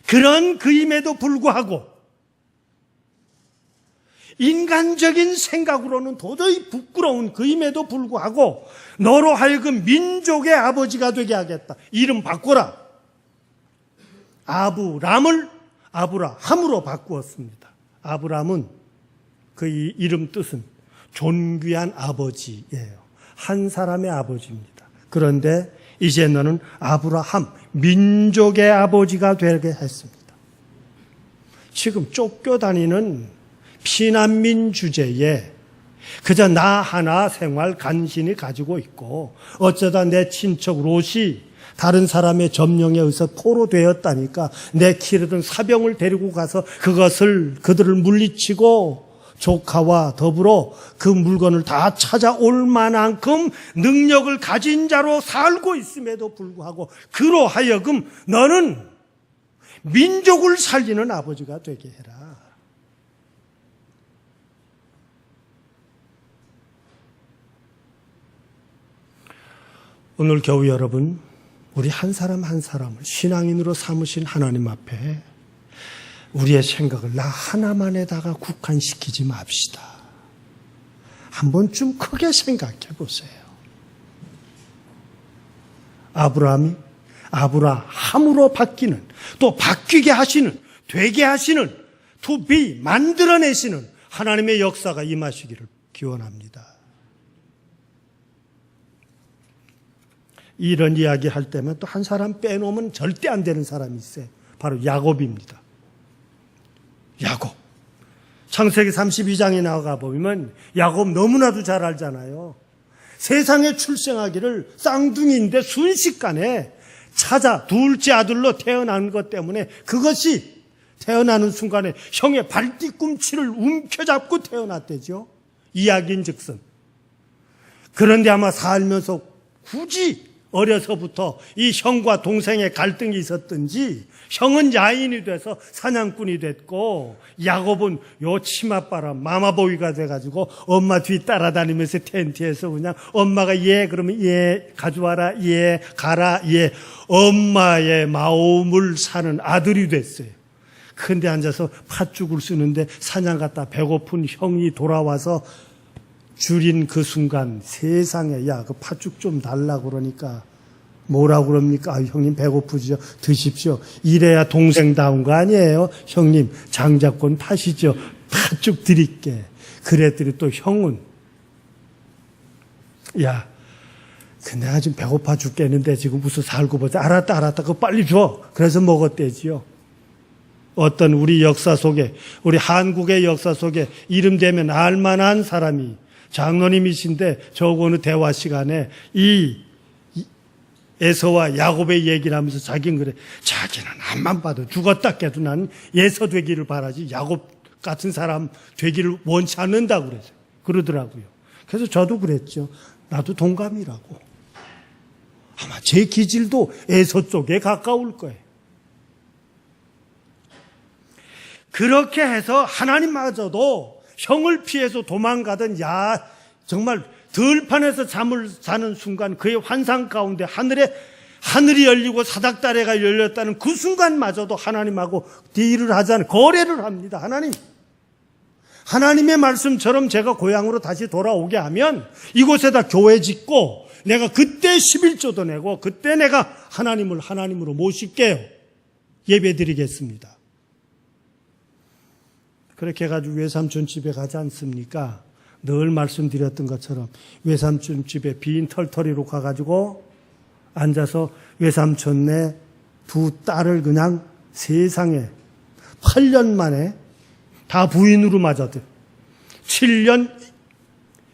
그런 그임에도 불구하고 인간적인 생각으로는 도저히 부끄러운 그임에도 불구하고 너로 하여금 민족의 아버지가 되게 하겠다. 이름 바꿔라. 아브람을 아브라함으로 바꾸었습니다. 아브람은 그 이름 뜻은 존귀한 아버지예요. 한 사람의 아버지입니다. 그런데 이제 너는 아브라함, 민족의 아버지가 되게 했습니다. 지금 쫓겨다니는 피난민 주제에 그저 나 하나 생활 간신히 가지고 있고 어쩌다 내 친척 롯이 다른 사람의 점령에 의해서 포로되었다니까 내 키르던 사병을 데리고 가서 그들을 물리치고 조카와 더불어 그 물건을 다 찾아올 만큼 능력을 가진 자로 살고 있음에도 불구하고 그로 하여금 너는 민족을 살리는 아버지가 되게 해라. 오늘 겨우 여러분, 우리 한 사람 한 사람을 신앙인으로 삼으신 하나님 앞에 우리의 생각을 나 하나만에다가 국한시키지 맙시다. 한 번쯤 크게 생각해 보세요. 아브라함이 아브라함으로 바뀌는, 또 바뀌게 하시는, 되게 하시는, to be, 만들어내시는 하나님의 역사가 임하시기를 기원합니다. 이런 이야기 할 때면 또 한 사람 빼놓으면 절대 안 되는 사람이 있어요. 바로 야곱입니다. 야곱. 창세기 32장에 나가 보면 야곱 너무나도 잘 알잖아요. 세상에 출생하기를 쌍둥이인데 순식간에 찾아 둘째 아들로 태어난 것 때문에 그것이 태어나는 순간에 형의 발뒤꿈치를 움켜잡고 태어났대죠. 이야기인즉슨. 그런데 아마 살면서 굳이 어려서부터 이 형과 동생의 갈등이 있었든지 형은 야인이 돼서 사냥꾼이 됐고 야곱은 요 치맛바람 마마보이가 돼가지고 엄마 뒤 따라다니면서 텐트에서 그냥 엄마가 예 그러면 예 가져와라 예 가라 예 엄마의 마음을 사는 아들이 됐어요. 근데 앉아서 팥죽을 쓰는데 사냥 갔다 배고픈 형이 돌아와서 줄인 그 순간 세상에 야 그 팥죽 좀 달라고 그러니까 뭐라고 그럽니까? 형님 배고프죠? 드십시오. 이래야 동생다운 거 아니에요? 형님 장자권 파시죠? 팥죽 드릴게. 그랬더니 또 형은 야 내가 지금 배고파 죽겠는데 지금 무슨 살고 보자. 알았다 그거 빨리 줘. 그래서 먹었대지요. 어떤 우리 역사 속에 우리 한국의 역사 속에 이름 되면 알만한 사람이 장로님이신데 저거는 대화 시간에 이 에서와 야곱의 얘기를 하면서 자기는 그래. 자기는 앞만 봐도 죽었다 깨도 난 에서 되기를 바라지 야곱 같은 사람 되기를 원치 않는다고 그러더라고요. 그래서 저도 그랬죠. 나도 동감이라고. 아마 제 기질도 에서 쪽에 가까울 거예요. 그렇게 해서 하나님마저도 형을 피해서 도망가던 정말 들판에서 잠을 자는 순간 그의 환상 가운데 하늘이 열리고 사닥다리가 열렸다는 그 순간마저도 하나님하고 딜을 하자는 거래를 합니다. 하나님의 말씀처럼 제가 고향으로 다시 돌아오게 하면 이곳에다 교회 짓고 내가 그때 11조도 내고 그때 내가 하나님을 하나님으로 모실게요. 예배 드리겠습니다. 그렇게 해가지고 외삼촌 집에 가지 않습니까? 늘 말씀드렸던 것처럼 외삼촌 집에 빈 털터리로 가가지고 앉아서 외삼촌네 두 딸을 그냥 세상에 8년 만에 다 부인으로 맞아들 7년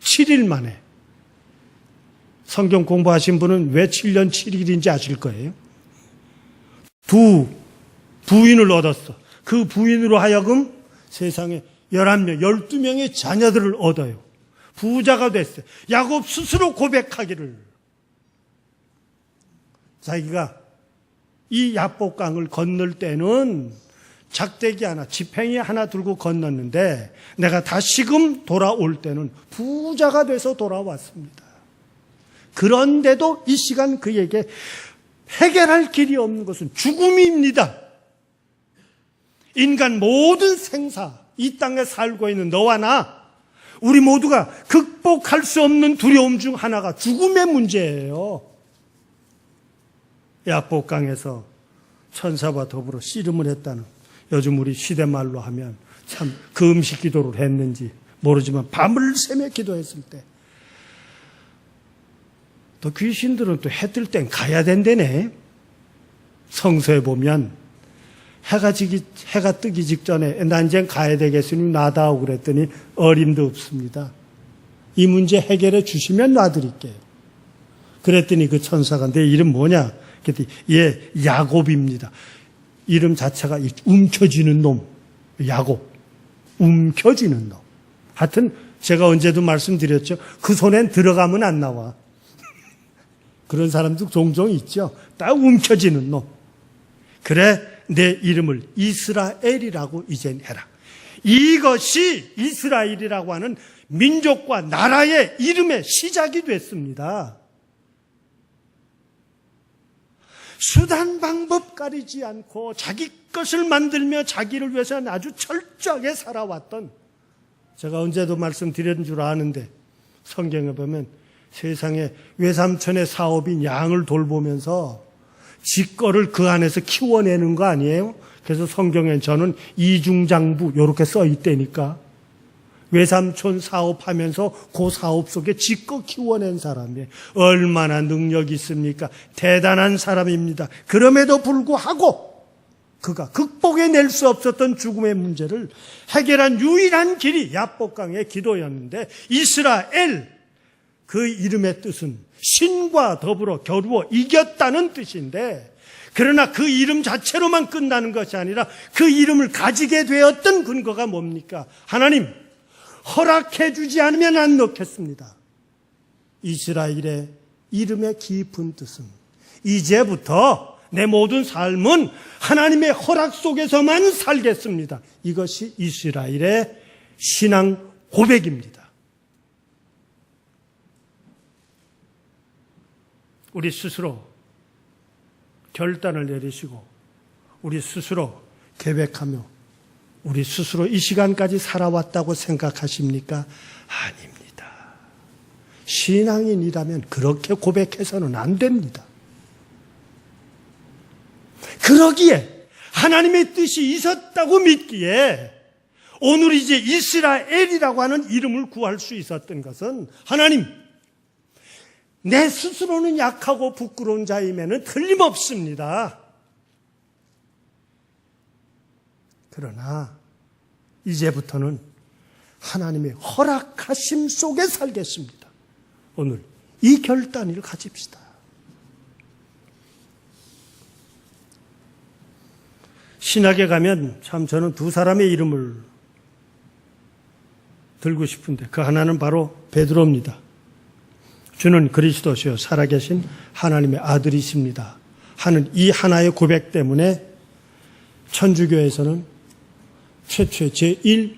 7일 만에 성경 공부하신 분은 왜 7년 7일인지 아실 거예요. 두 부인을 얻었어. 그 부인으로 하여금 세상에 11명, 12명의 자녀들을 얻어요. 부자가 됐어요. 야곱 스스로 고백하기를 자기가 이 야복강을 건널 때는 작대기 하나, 지팽이 하나 들고 건넜는데 내가 다시금 돌아올 때는 부자가 돼서 돌아왔습니다. 그런데도 이 시간 그에게 해결할 길이 없는 것은 죽음입니다. 인간 모든 생사, 이 땅에 살고 있는 너와 나, 우리 모두가 극복할 수 없는 두려움 중 하나가 죽음의 문제예요. 야복강에서 천사와 더불어 씨름을 했다는, 요즘 우리 시대말로 하면 참 금식 기도를 했는지 모르지만 밤을 새며 기도했을 때 또 귀신들은 또 해 뜰 땐 가야 된다네. 성서에 보면 해가 뜨기 직전에 난 이제 가야 되겠으니 놔다오 그랬더니 어림도 없습니다. 이 문제 해결해 주시면 놔드릴게요. 그랬더니 그 천사가 내 이름 뭐냐? 그랬더니 예, 야곱입니다. 이름 자체가 움켜쥐는 놈, 야곱, 움켜쥐는 놈. 하여튼 제가 언제도 말씀드렸죠. 그 손엔 들어가면 안 나와. 그런 사람도 종종 있죠. 딱 움켜쥐는 놈. 그래, 내 이름을 이스라엘이라고 이젠 해라. 이것이 이스라엘이라고 하는 민족과 나라의 이름의 시작이 됐습니다. 수단 방법 가리지 않고 자기 것을 만들며 자기를 위해서 아주 철저하게 살아왔던, 제가 언제도 말씀드린 줄 아는데 성경에 보면 세상에 외삼촌의 사업인 양을 돌보면서 지 거를 그 안에서 키워내는 거 아니에요? 그래서 성경에 저는 이중장부 이렇게 써 있다니까. 외삼촌 사업하면서 그 사업 속에 지 거 키워낸 사람이에요. 얼마나 능력이 있습니까? 대단한 사람입니다. 그럼에도 불구하고 그가 극복해낼 수 없었던 죽음의 문제를 해결한 유일한 길이 야복강의 기도였는데, 이스라엘, 그 이름의 뜻은 신과 더불어 겨루어 이겼다는 뜻인데, 그러나 그 이름 자체로만 끝나는 것이 아니라 그 이름을 가지게 되었던 근거가 뭡니까? 하나님 허락해 주지 않으면 안 넣겠습니다. 이스라엘의 이름의 깊은 뜻은 이제부터 내 모든 삶은 하나님의 허락 속에서만 살겠습니다. 이것이 이스라엘의 신앙 고백입니다. 우리 스스로 결단을 내리시고 우리 스스로 계획하며 우리 스스로 이 시간까지 살아왔다고 생각하십니까? 아닙니다. 신앙인이라면 그렇게 고백해서는 안 됩니다. 그러기에 하나님의 뜻이 있었다고 믿기에 오늘 이제 이스라엘이라고 하는 이름을 구할 수 있었던 것은, 하나님, 내 스스로는 약하고 부끄러운 자임에는 틀림없습니다. 그러나 이제부터는 하나님의 허락하심 속에 살겠습니다. 오늘 이 결단을 가집시다. 신학에 가면 참 저는 두 사람의 이름을 들고 싶은데, 그 하나는 바로 베드로입니다. 주는 그리스도시요 살아계신 하나님의 아들이십니다 하는 이 하나의 고백 때문에 천주교에서는 최초의 제1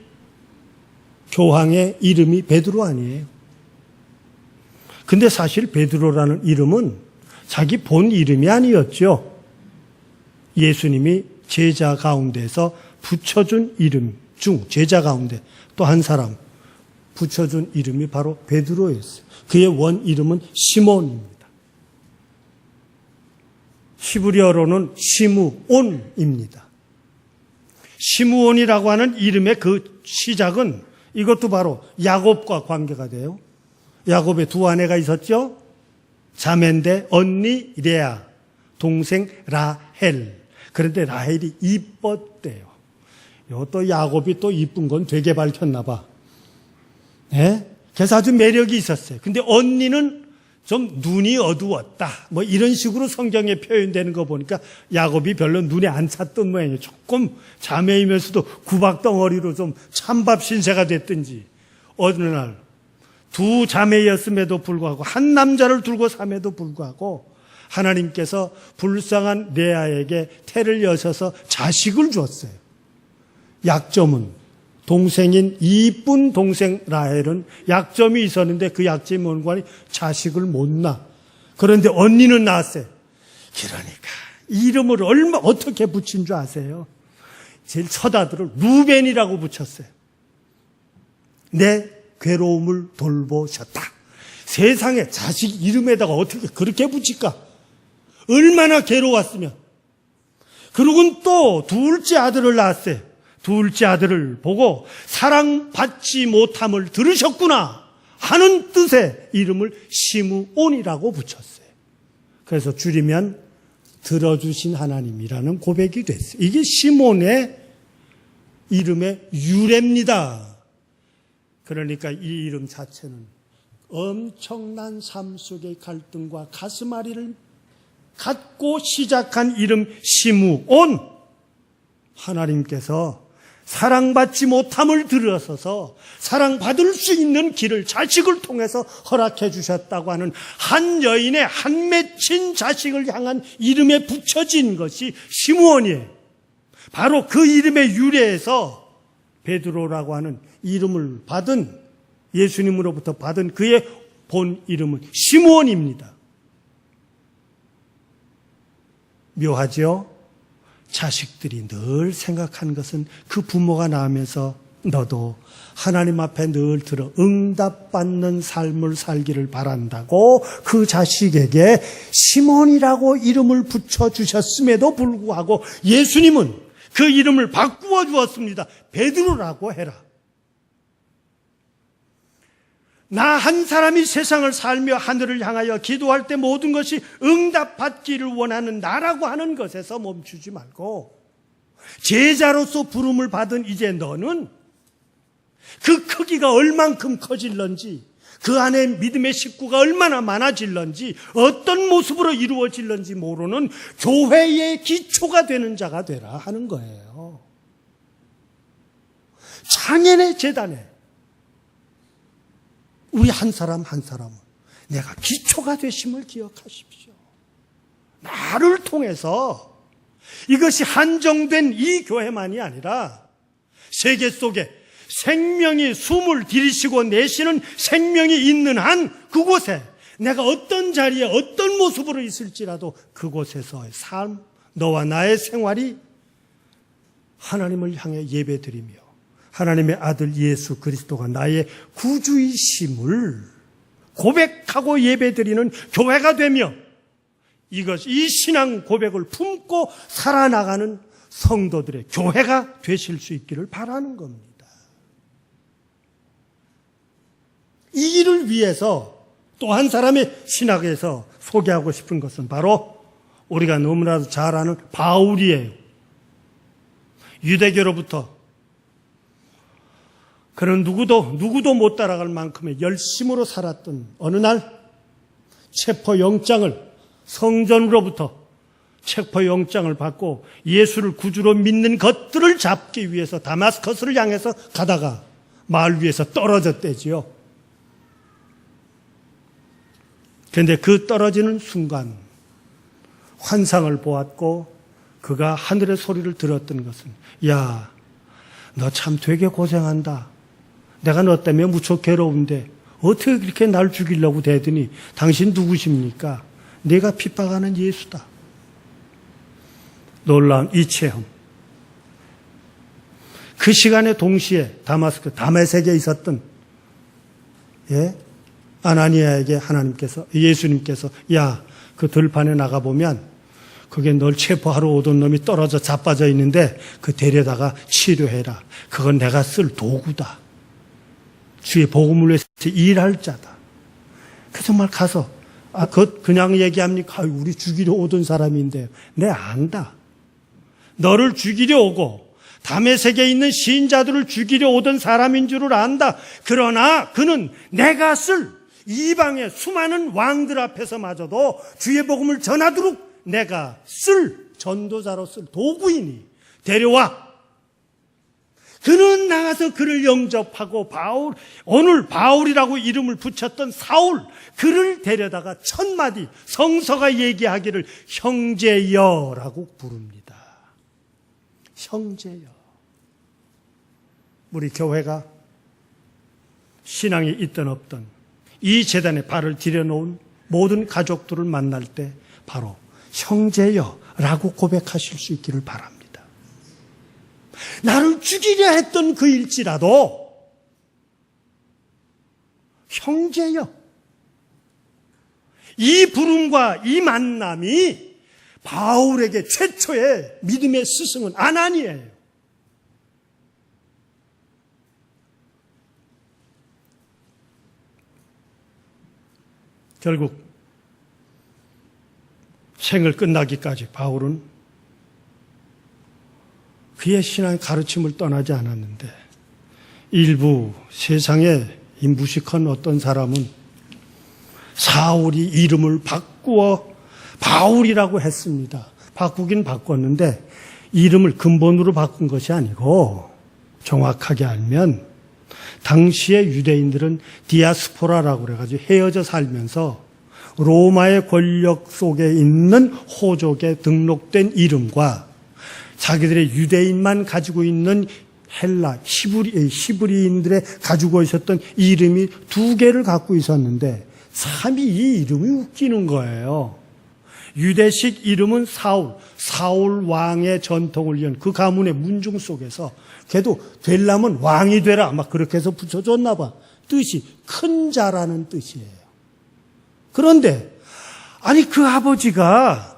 교황의 이름이 베드로 아니에요. 근데 사실 베드로라는 이름은 자기 본 이름이 아니었죠. 예수님이 제자 가운데서 붙여준 이름 중 제자 가운데 또 한 사람 붙여준 이름이 바로 베드로였어요. 그의 원 이름은 시몬입니다. 히브리어로는 시므온입니다. 시므온이라고 하는 이름의 그 시작은 이것도 바로 야곱과 관계가 돼요. 야곱의 두 아내가 있었죠. 자매인데 언니 레아, 동생 라헬. 그런데 라헬이 이뻤대요. 또 야곱이 또 이쁜 건 되게 밝혔나 봐. 네? 그래서 아주 매력이 있었어요. 근데 언니는 좀 눈이 어두웠다. 뭐 이런 식으로 성경에 표현되는 거 보니까 야곱이 별로 눈에 안 찼던 모양이에요. 조금 자매이면서도 구박덩어리로 좀 찬밥 신세가 됐든지 어느 날 두 자매였음에도 불구하고 한 남자를 두고 삼에도 불구하고 하나님께서 불쌍한 레아에게 태를 여셔서 자식을 주었어요. 약점은 동생인 이쁜 동생 라헬은 약점이 있었는데 그 약점이 뭔가 자식을 못 낳아. 그런데 언니는 낳았어요. 그러니까 이름을 어떻게 붙인 줄 아세요? 제일 첫 아들을 루벤이라고 붙였어요. 내 괴로움을 돌보셨다. 세상에 자식 이름에다가 어떻게 그렇게 붙일까? 얼마나 괴로웠으면. 그러고는 또 둘째 아들을 낳았어요. 둘째 아들을 보고 사랑받지 못함을 들으셨구나 하는 뜻의 이름을 시므온이라고 붙였어요. 그래서 줄이면 들어주신 하나님이라는 고백이 됐어요. 이게 시몬의 이름의 유래입니다. 그러니까 이 이름 자체는 엄청난 삶 속의 갈등과 가슴앓이를 갖고 시작한 이름 시므온. 하나님께서 사랑받지 못함을 들어서서 사랑받을 수 있는 길을 자식을 통해서 허락해 주셨다고 하는 한 여인의 한 맺힌 자식을 향한 이름에 붙여진 것이 시므온이에요. 바로 그 이름의 유래에서 베드로라고 하는 이름을 받은 예수님으로부터 받은 그의 본 이름은 시므온입니다. 묘하죠? 자식들이 늘 생각하는 것은 그 부모가 낳으면서 너도 하나님 앞에 늘 들어 응답받는 삶을 살기를 바란다고 그 자식에게 시몬이라고 이름을 붙여주셨음에도 불구하고 예수님은 그 이름을 바꾸어 주었습니다. 베드로라고 해라. 나 한 사람이 세상을 살며 하늘을 향하여 기도할 때 모든 것이 응답받기를 원하는 나라고 하는 것에서 멈추지 말고 제자로서 부름을 받은 이제 너는 그 크기가 얼만큼 커질런지 그 안에 믿음의 식구가 얼마나 많아질런지 어떤 모습으로 이루어질런지 모르는 교회의 기초가 되는 자가 되라 하는 거예요. 장애의 재단에 우리 한 사람 한 사람은 내가 기초가 되심을 기억하십시오. 나를 통해서 이것이 한정된 이 교회만이 아니라 세계 속에 생명이 숨을 들이쉬고 내쉬는 생명이 있는 한 그곳에 내가 어떤 자리에 어떤 모습으로 있을지라도 그곳에서의 삶, 너와 나의 생활이 하나님을 향해 예배드리며 하나님의 아들 예수 그리스도가 나의 구주이심을 고백하고 예배드리는 교회가 되며 이 신앙 고백을 품고 살아나가는 성도들의 교회가 되실 수 있기를 바라는 겁니다. 이 일을 위해서 또 한 사람의 신학에서 소개하고 싶은 것은 바로 우리가 너무나도 잘 아는 바울이에요. 유대교로부터 그는 누구도 못 따라갈 만큼의 열심으로 살았던 어느 날 체포영장을 성전으로부터 체포영장을 받고 예수를 구주로 믿는 것들을 잡기 위해서 다마스커스를 향해서 가다가 마을 위에서 떨어졌대지요. 그런데 그 떨어지는 순간 환상을 보았고 그가 하늘의 소리를 들었던 것은 야, 너 참 되게 고생한다. 내가 너 때문에 무척 괴로운데 어떻게 그렇게 날 죽이려고 대더니 당신 누구십니까? 내가 핍박하는 예수다. 놀라운 이 체험. 그 시간에 동시에 다마스크 다메섹에 있었던 아나니아에게 예수님께서 야, 그 들판에 나가보면 그게 널 체포하러 오던 놈이 떨어져 자빠져 있는데 그 데려다가 치료해라. 그건 내가 쓸 도구다. 주의 복음을 위해서 일할 자다. 그 정말 가서 그냥 얘기합니까? 우리 죽이려 오던 사람인데 내 안다. 너를 죽이려 오고 다메섹에 있는 신자들을 죽이려 오던 사람인 줄을 안다. 그러나 그는 내가 쓸 이방의 수많은 왕들 앞에서마저도 주의 복음을 전하도록 내가 쓸 전도자로 쓸 도구이니 데려와. 그는 나가서 그를 영접하고 오늘 바울이라고 이름을 붙였던 사울, 그를 데려다가 첫 마디 성서가 얘기하기를 형제여라고 부릅니다. 형제여. 우리 교회가 신앙이 있든 없든 이 제단에 발을 들여놓은 모든 가족들을 만날 때 바로 형제여라고 고백하실 수 있기를 바랍니다. 나를 죽이려 했던 그일지라도 형제여. 이 부름과 이 만남이 바울에게 최초의 믿음의 스승은 아나니아예요. 결국 생을 끝나기까지 바울은 그의 신앙의 가르침을 떠나지 않았는데 일부 세상에 이 무식한 어떤 사람은 사울이 이름을 바꾸어 바울이라고 했습니다. 바꾸긴 바꿨는데 이름을 근본으로 바꾼 것이 아니고 정확하게 알면 당시의 유대인들은 디아스포라라고 그래가지고 헤어져 살면서 로마의 권력 속에 있는 호족에 등록된 이름과 자기들의 유대인만 가지고 있는 헬라, 히브리인들의 가지고 있었던 이름이 두 개를 갖고 있었는데 참 이 이름이 웃기는 거예요. 유대식 이름은 사울 왕의 전통을 이은 그 가문의 문중 속에서 걔도 되려면 왕이 되라 막 그렇게 해서 붙여줬나 봐. 뜻이 큰 자라는 뜻이에요. 그런데 아니 그 아버지가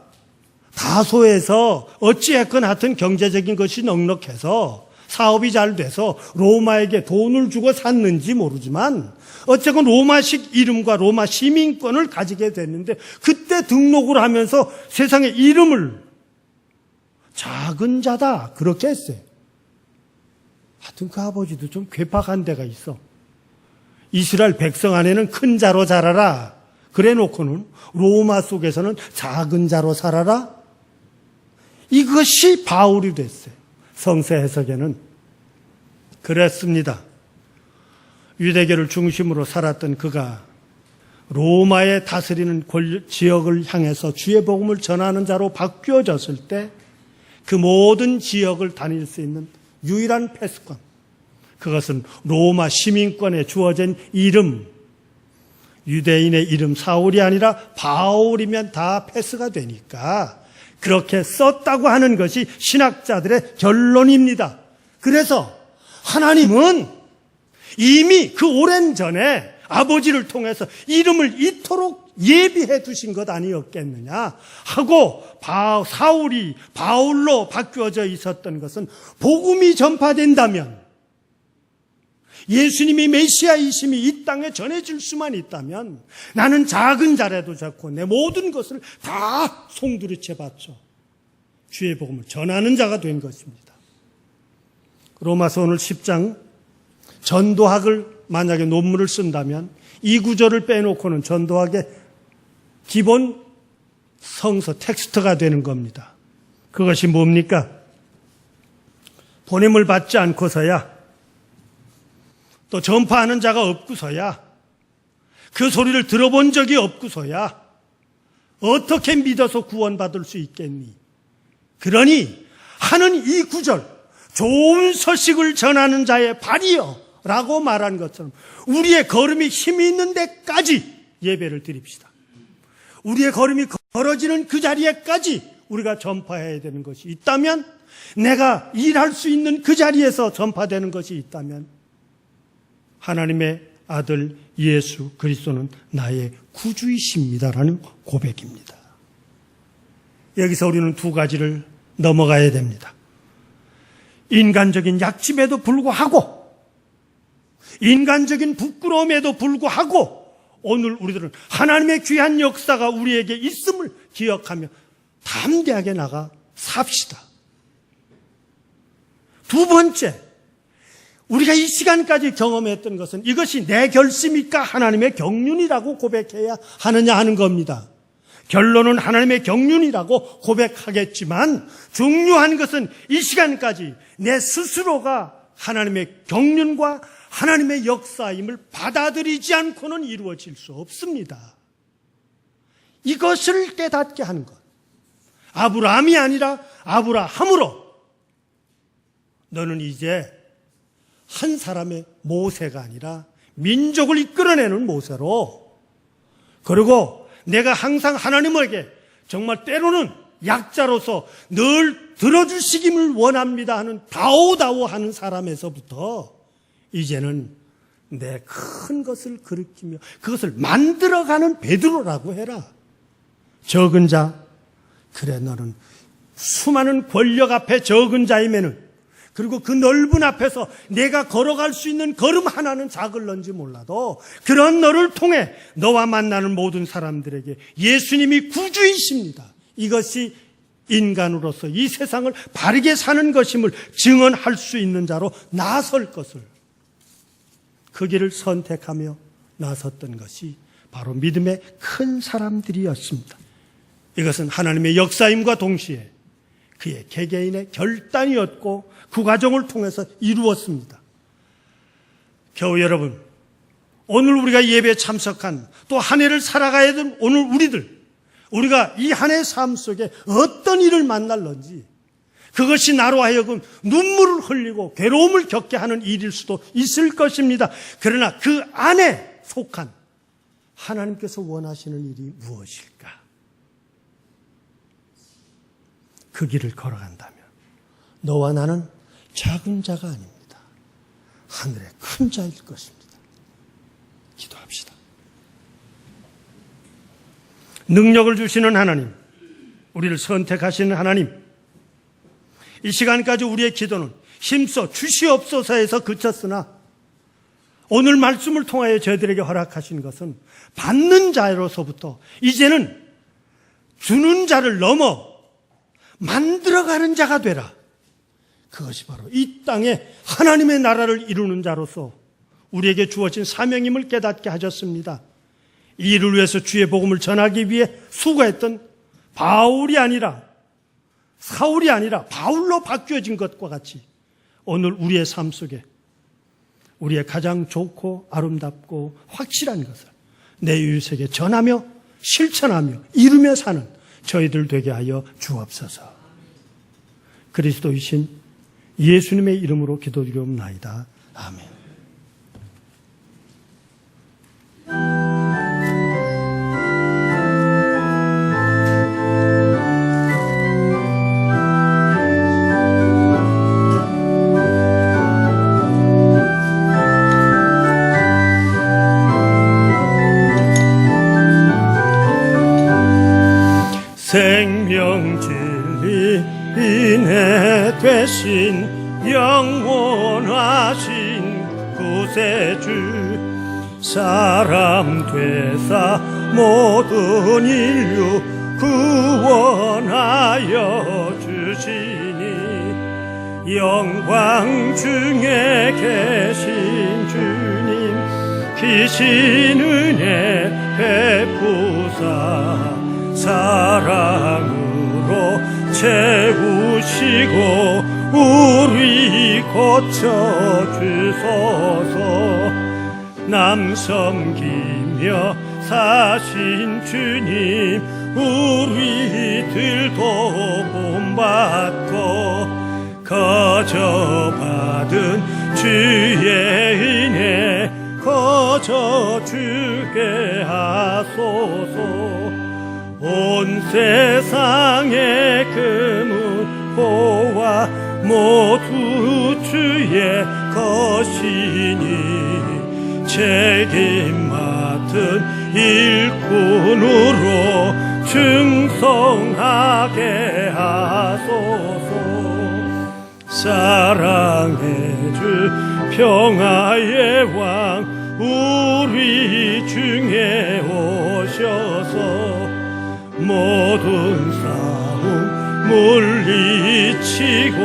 다소에서 어찌했건 하여튼 경제적인 것이 넉넉해서 사업이 잘 돼서 로마에게 돈을 주고 샀는지 모르지만 어쨌건 로마식 이름과 로마 시민권을 가지게 됐는데 그때 등록을 하면서 세상에 이름을 작은 자다 그렇게 했어요. 하여튼 그 아버지도 좀 괴팍한 데가 있어. 이스라엘 백성 안에는 큰 자로 자라라 그래 놓고는 로마 속에서는 작은 자로 살아라. 이것이 바울이 됐어요. 성서 해석에는 그랬습니다. 유대교를 중심으로 살았던 그가 로마에 다스리는 지역을 향해서 주의 복음을 전하는 자로 바뀌어졌을 때 그 모든 지역을 다닐 수 있는 유일한 패스권, 그것은 로마 시민권에 주어진 이름, 유대인의 이름 사울이 아니라 바울이면 다 패스가 되니까 그렇게 썼다고 하는 것이 신학자들의 결론입니다. 그래서 하나님은 이미 그 오랜 전에 아버지를 통해서 이름을 이토록 예비해 두신 것 아니었겠느냐 하고 사울이 바울로 바뀌어져 있었던 것은 복음이 전파된다면 예수님이 메시아이심이 이 땅에 전해질 수만 있다면 나는 작은 자라도 좋고 내 모든 것을 다 송두리째 바쳐 주의 복음을 전하는 자가 된 것입니다. 로마서 오늘 10장 전도학을 만약에 논문을 쓴다면 이 구절을 빼놓고는 전도학의 기본 성서 텍스트가 되는 겁니다. 그것이 뭡니까? 보냄을 받지 않고서야 또 전파하는 자가 없고서야 그 소리를 들어본 적이 없고서야 어떻게 믿어서 구원받을 수 있겠니? 그러니 하는 이 구절 좋은 소식을 전하는 자의 발이여 라고 말한 것처럼 우리의 걸음이 힘이 있는 데까지 예배를 드립시다. 우리의 걸음이 걸어지는 그 자리에까지 우리가 전파해야 되는 것이 있다면, 내가 일할 수 있는 그 자리에서 전파되는 것이 있다면, 하나님의 아들 예수 그리스도는 나의 구주이십니다라는 고백입니다. 여기서 우리는 두 가지를 넘어가야 됩니다. 인간적인 약침에도 불구하고, 인간적인 부끄러움에도 불구하고 오늘 우리들은 하나님의 귀한 역사가 우리에게 있음을 기억하며 담대하게 나가 삽시다. 두 번째, 우리가 이 시간까지 경험했던 것은 이것이 내 결심일까 하나님의 경륜이라고 고백해야 하느냐 하는 겁니다. 결론은 하나님의 경륜이라고 고백하겠지만 중요한 것은 이 시간까지 내 스스로가 하나님의 경륜과 하나님의 역사임을 받아들이지 않고는 이루어질 수 없습니다. 이것을 깨닫게 하는 것. 아브라함이 아니라 아브라함으로 너는 이제 한 사람의 모세가 아니라 민족을 이끌어내는 모세로, 그리고 내가 항상 하나님에게 정말 때로는 약자로서 늘 들어주시기를 원합니다 하는 다오다오 하는 사람에서부터 이제는 내 큰 것을 가리키며 그것을 만들어가는 베드로라고 해라. 적은 자, 그래 너는 수많은 권력 앞에 적은 자이면은, 그리고 그 넓은 앞에서 내가 걸어갈 수 있는 걸음 하나는 작을런지 몰라도 그런 너를 통해 너와 만나는 모든 사람들에게 예수님이 구주이십니다, 이것이 인간으로서 이 세상을 바르게 사는 것임을 증언할 수 있는 자로 나설 것을, 그 길을 선택하며 나섰던 것이 바로 믿음의 큰 사람들이었습니다. 이것은 하나님의 역사임과 동시에 그의 개개인의 결단이었고 그 과정을 통해서 이루었습니다. 교우 여러분, 오늘 우리가 예배에 참석한, 또 한 해를 살아가야 될 오늘 우리가 이 한 해의 삶 속에 어떤 일을 만날런지, 그것이 나로 하여금 눈물을 흘리고 괴로움을 겪게 하는 일일 수도 있을 것입니다. 그러나 그 안에 속한 하나님께서 원하시는 일이 무엇일까? 그 길을 걸어간다면 너와 나는 작은 자가 아닙니다. 하늘의 큰 자일 것입니다. 기도합시다. 능력을 주시는 하나님, 우리를 선택하시는 하나님, 이 시간까지 우리의 기도는 힘써 주시옵소서에서 그쳤으나 오늘 말씀을 통하여 저희들에게 허락하신 것은 받는 자로서부터 이제는 주는 자를 넘어 만들어가는 자가 되라. 그것이 바로 이 땅에 하나님의 나라를 이루는 자로서 우리에게 주어진 사명임을 깨닫게 하셨습니다. 이 일을 위해서 주의 복음을 전하기 위해 수고했던 바울이 아니라, 사울이 아니라 바울로 바뀌어진 것과 같이 오늘 우리의 삶 속에 우리의 가장 좋고 아름답고 확실한 것을 내 이웃에게 전하며 실천하며 이루며 사는 저희들 되게 하여 주옵소서. 그리스도이신 예수님의 이름으로 기도드리옵나이다. 아멘. 생명 진리 인해 되신 영원하신 구세주, 사람 되사 모든 인류 구원하여 주시니 영광 중에 계신 주님, 기신 은혜 베푸사 사랑으로 채우시고 우리 고쳐주소서. 남 섬기며 사신 주님, 우리들도 본받고 거저 받은 주의 은혜 거저 주게 하소서. 온 세상의 금은보화 모두 주의 것이니 책임 맡은 일꾼으로 충성하게 하소서. 사랑의 주 평화의 왕 우리 중에 오셔서 모든 싸움 물리치고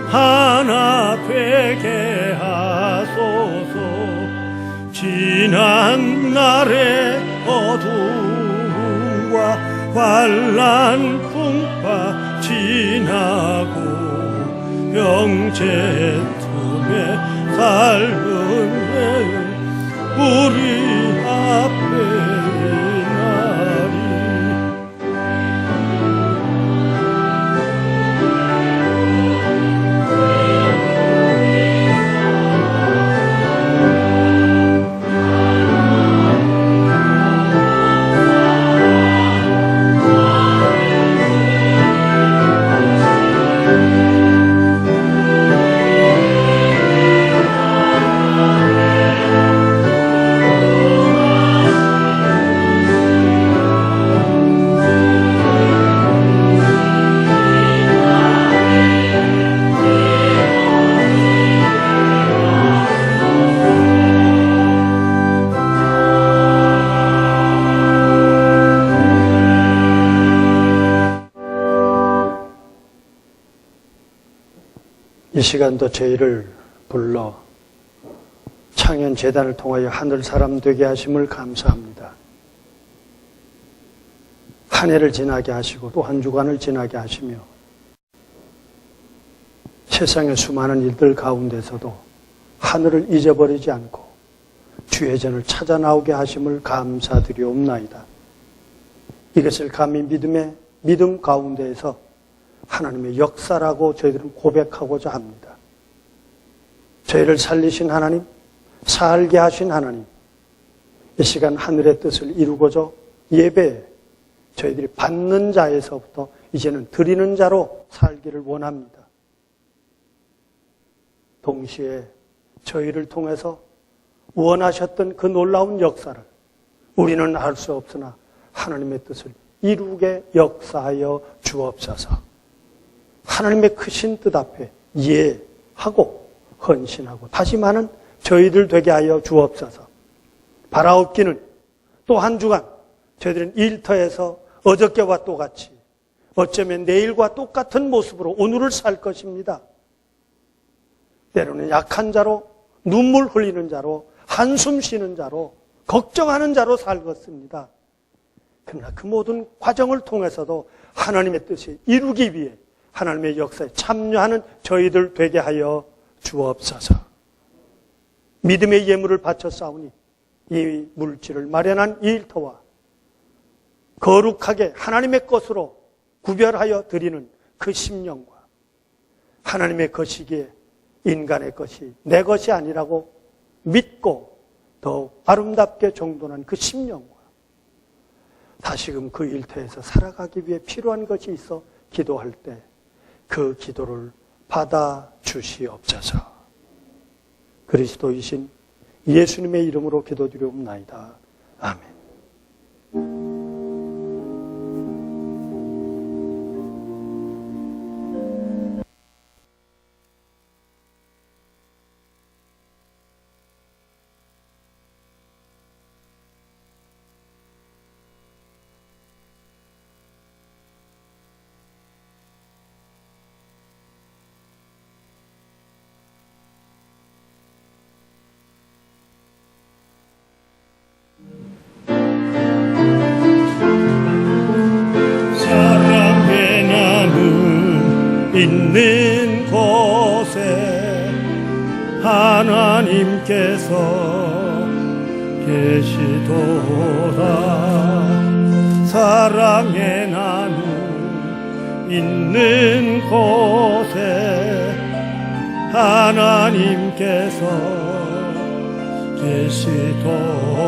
하나 되게 하소서. 지난 날의 어두움과 환난 풍파 지나고 영재tum에 삶은 우리 앞에 있나니. 이 시간도 저희를 불러 창현재단을 통하여 하늘 사람 되게 하심을 감사합니다. 한 해를 지나게 하시고 또 한 주간을 지나게 하시며 세상의 수많은 일들 가운데서도 하늘을 잊어버리지 않고 주의 전을 찾아 나오게 하심을 감사드리옵나이다. 이것을 감히 믿음 가운데에서 하나님의 역사라고 저희들은 고백하고자 합니다. 저희를 살리신 하나님, 살게 하신 하나님, 이 시간 하늘의 뜻을 이루고자 예배에 저희들이 받는 자에서부터 이제는 드리는 자로 살기를 원합니다. 동시에 저희를 통해서 원하셨던 그 놀라운 역사를 우리는 알 수 없으나 하나님의 뜻을 이루게 역사하여 주옵소서. 하나님의 크신 뜻 앞에 예하고 헌신하고 다짐하는 저희들 되게 하여 주옵소서. 바라옵기는 또 한 주간 저희들은 일터에서 어저께와 똑같이 어쩌면 내일과 똑같은 모습으로 오늘을 살 것입니다. 때로는 약한 자로, 눈물 흘리는 자로, 한숨 쉬는 자로, 걱정하는 자로 살겠습니다. 그러나 그 모든 과정을 통해서도 하나님의 뜻이 이루기 위해 하나님의 역사에 참여하는 저희들 되게 하여 주옵소서. 믿음의 예물을 바쳐 싸우니 이 물질을 마련한 이 일터와 거룩하게 하나님의 것으로 구별하여 드리는 그 심령과 하나님의 것이기에 인간의 것이 내 것이 아니라고 믿고 더욱 아름답게 정돈한 그 심령과 다시금 그 일터에서 살아가기 위해 필요한 것이 있어 기도할 때 그 기도를 받아 주시옵소서. 그리스도이신 예수님의 이름으로 기도드리옵나이다. 아멘. 있는 곳에 하나님께서 계시도다. 사랑의 나눔 있는 곳에 하나님께서 주께서 계시도다.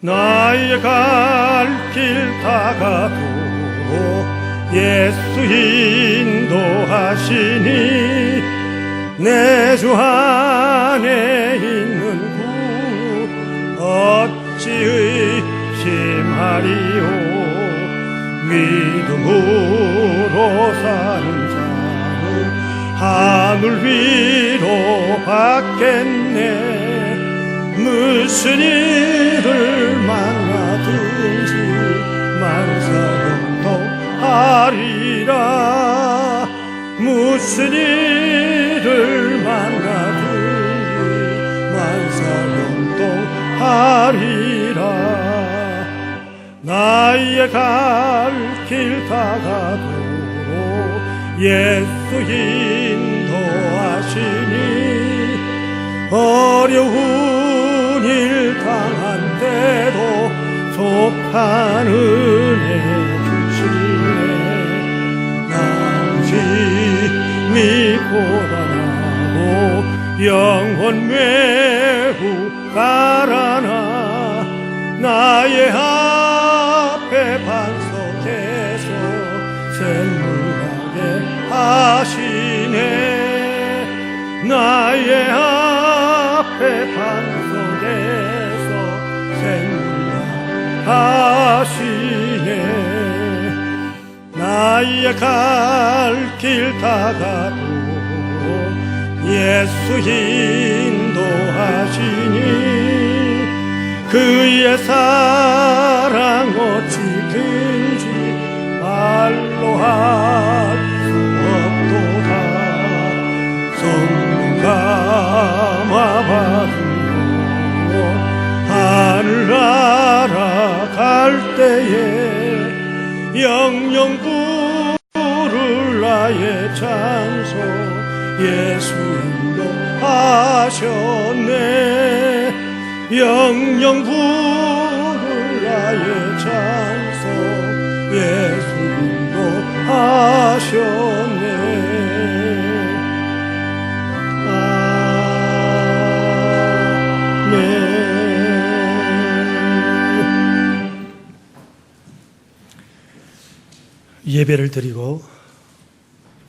나의 갈 길 다가도 예수 인도하시니 내 주 안에 있는 구 어찌 의심하리요. 믿음으로 사는 자는 하늘 위로 받겠네. 무슨 일을 만나든지 만사형통하리라. 무슨 일을 만나든지 만사형통하리라. 나의 갈 길 다가도 예수 인도하시니 어려운 일 당한 때도 속한 은혜 주시네. 남심이 고단하고 영혼 매우 달아나 나의 앞에 반석에서 샘물나게 하시네. 나의 앞에 반석에서 샘물나게 하시네. 나의 갈 길 다가도 예수 인도하시니 그의 사랑 어찌 큰지 말로 할 수 없도다. 성령 감화받으며 하늘 날아갈 때에 영영 부를 나의 찬송 예수 인도하셨네. 영영 부를 나의 찬송 예수 인도하셨네. 아멘. 예배를 드리고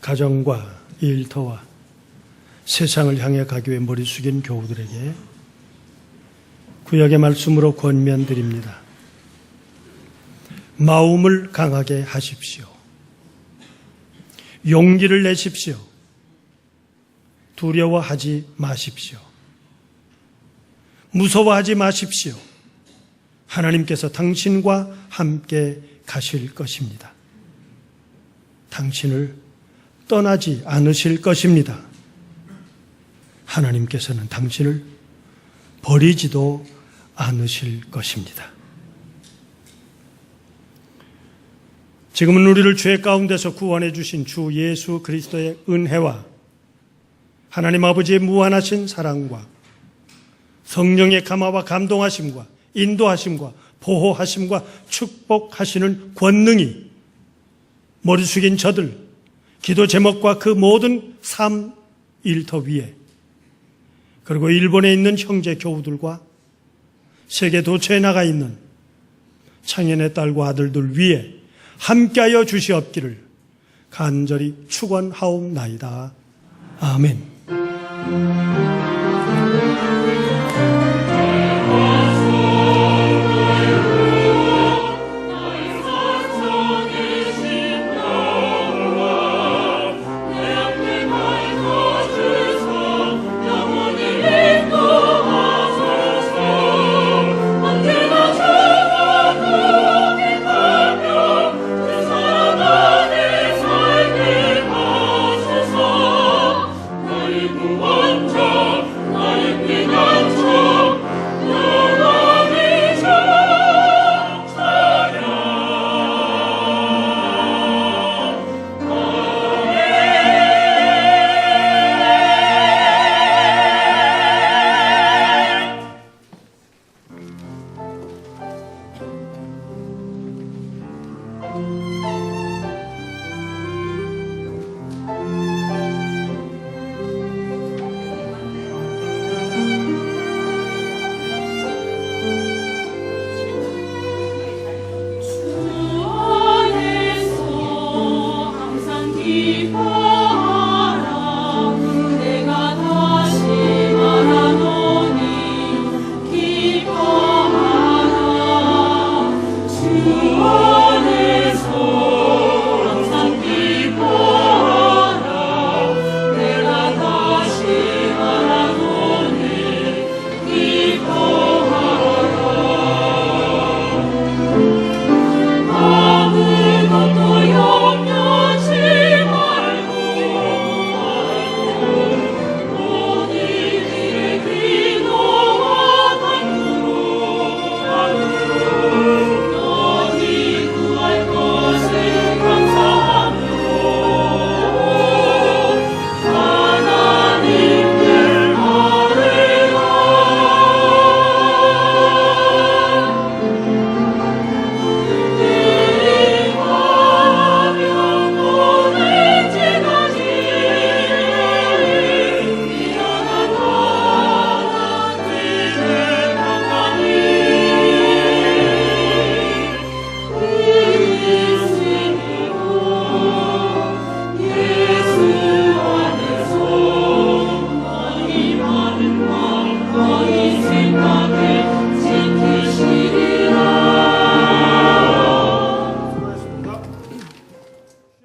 가정과 일터와 세상을 향해 가기 위해 머리 숙인 교우들에게 구약의 말씀으로 권면드립니다. 마음을 강하게 하십시오. 용기를 내십시오. 두려워하지 마십시오. 무서워하지 마십시오. 하나님께서 당신과 함께 가실 것입니다. 당신을 떠나지 않으실 것입니다. 하나님께서는 당신을 버리지도 않으실 것입니다. 지금은 우리를 죄 가운데서 구원해 주신 주 예수 그리스도의 은혜와 하나님 아버지의 무한하신 사랑과 성령의 감화와 감동하심과 인도하심과 보호하심과 축복하시는 권능이 머리 숙인 저들, 기도 제목과 그 모든 삶 일터 위에, 그리고 일본에 있는 형제 교우들과 세계 도처에 나가 있는 창현의 딸과 아들들 위에 함께하여 주시옵기를 간절히 축원하옵나이다. 아멘.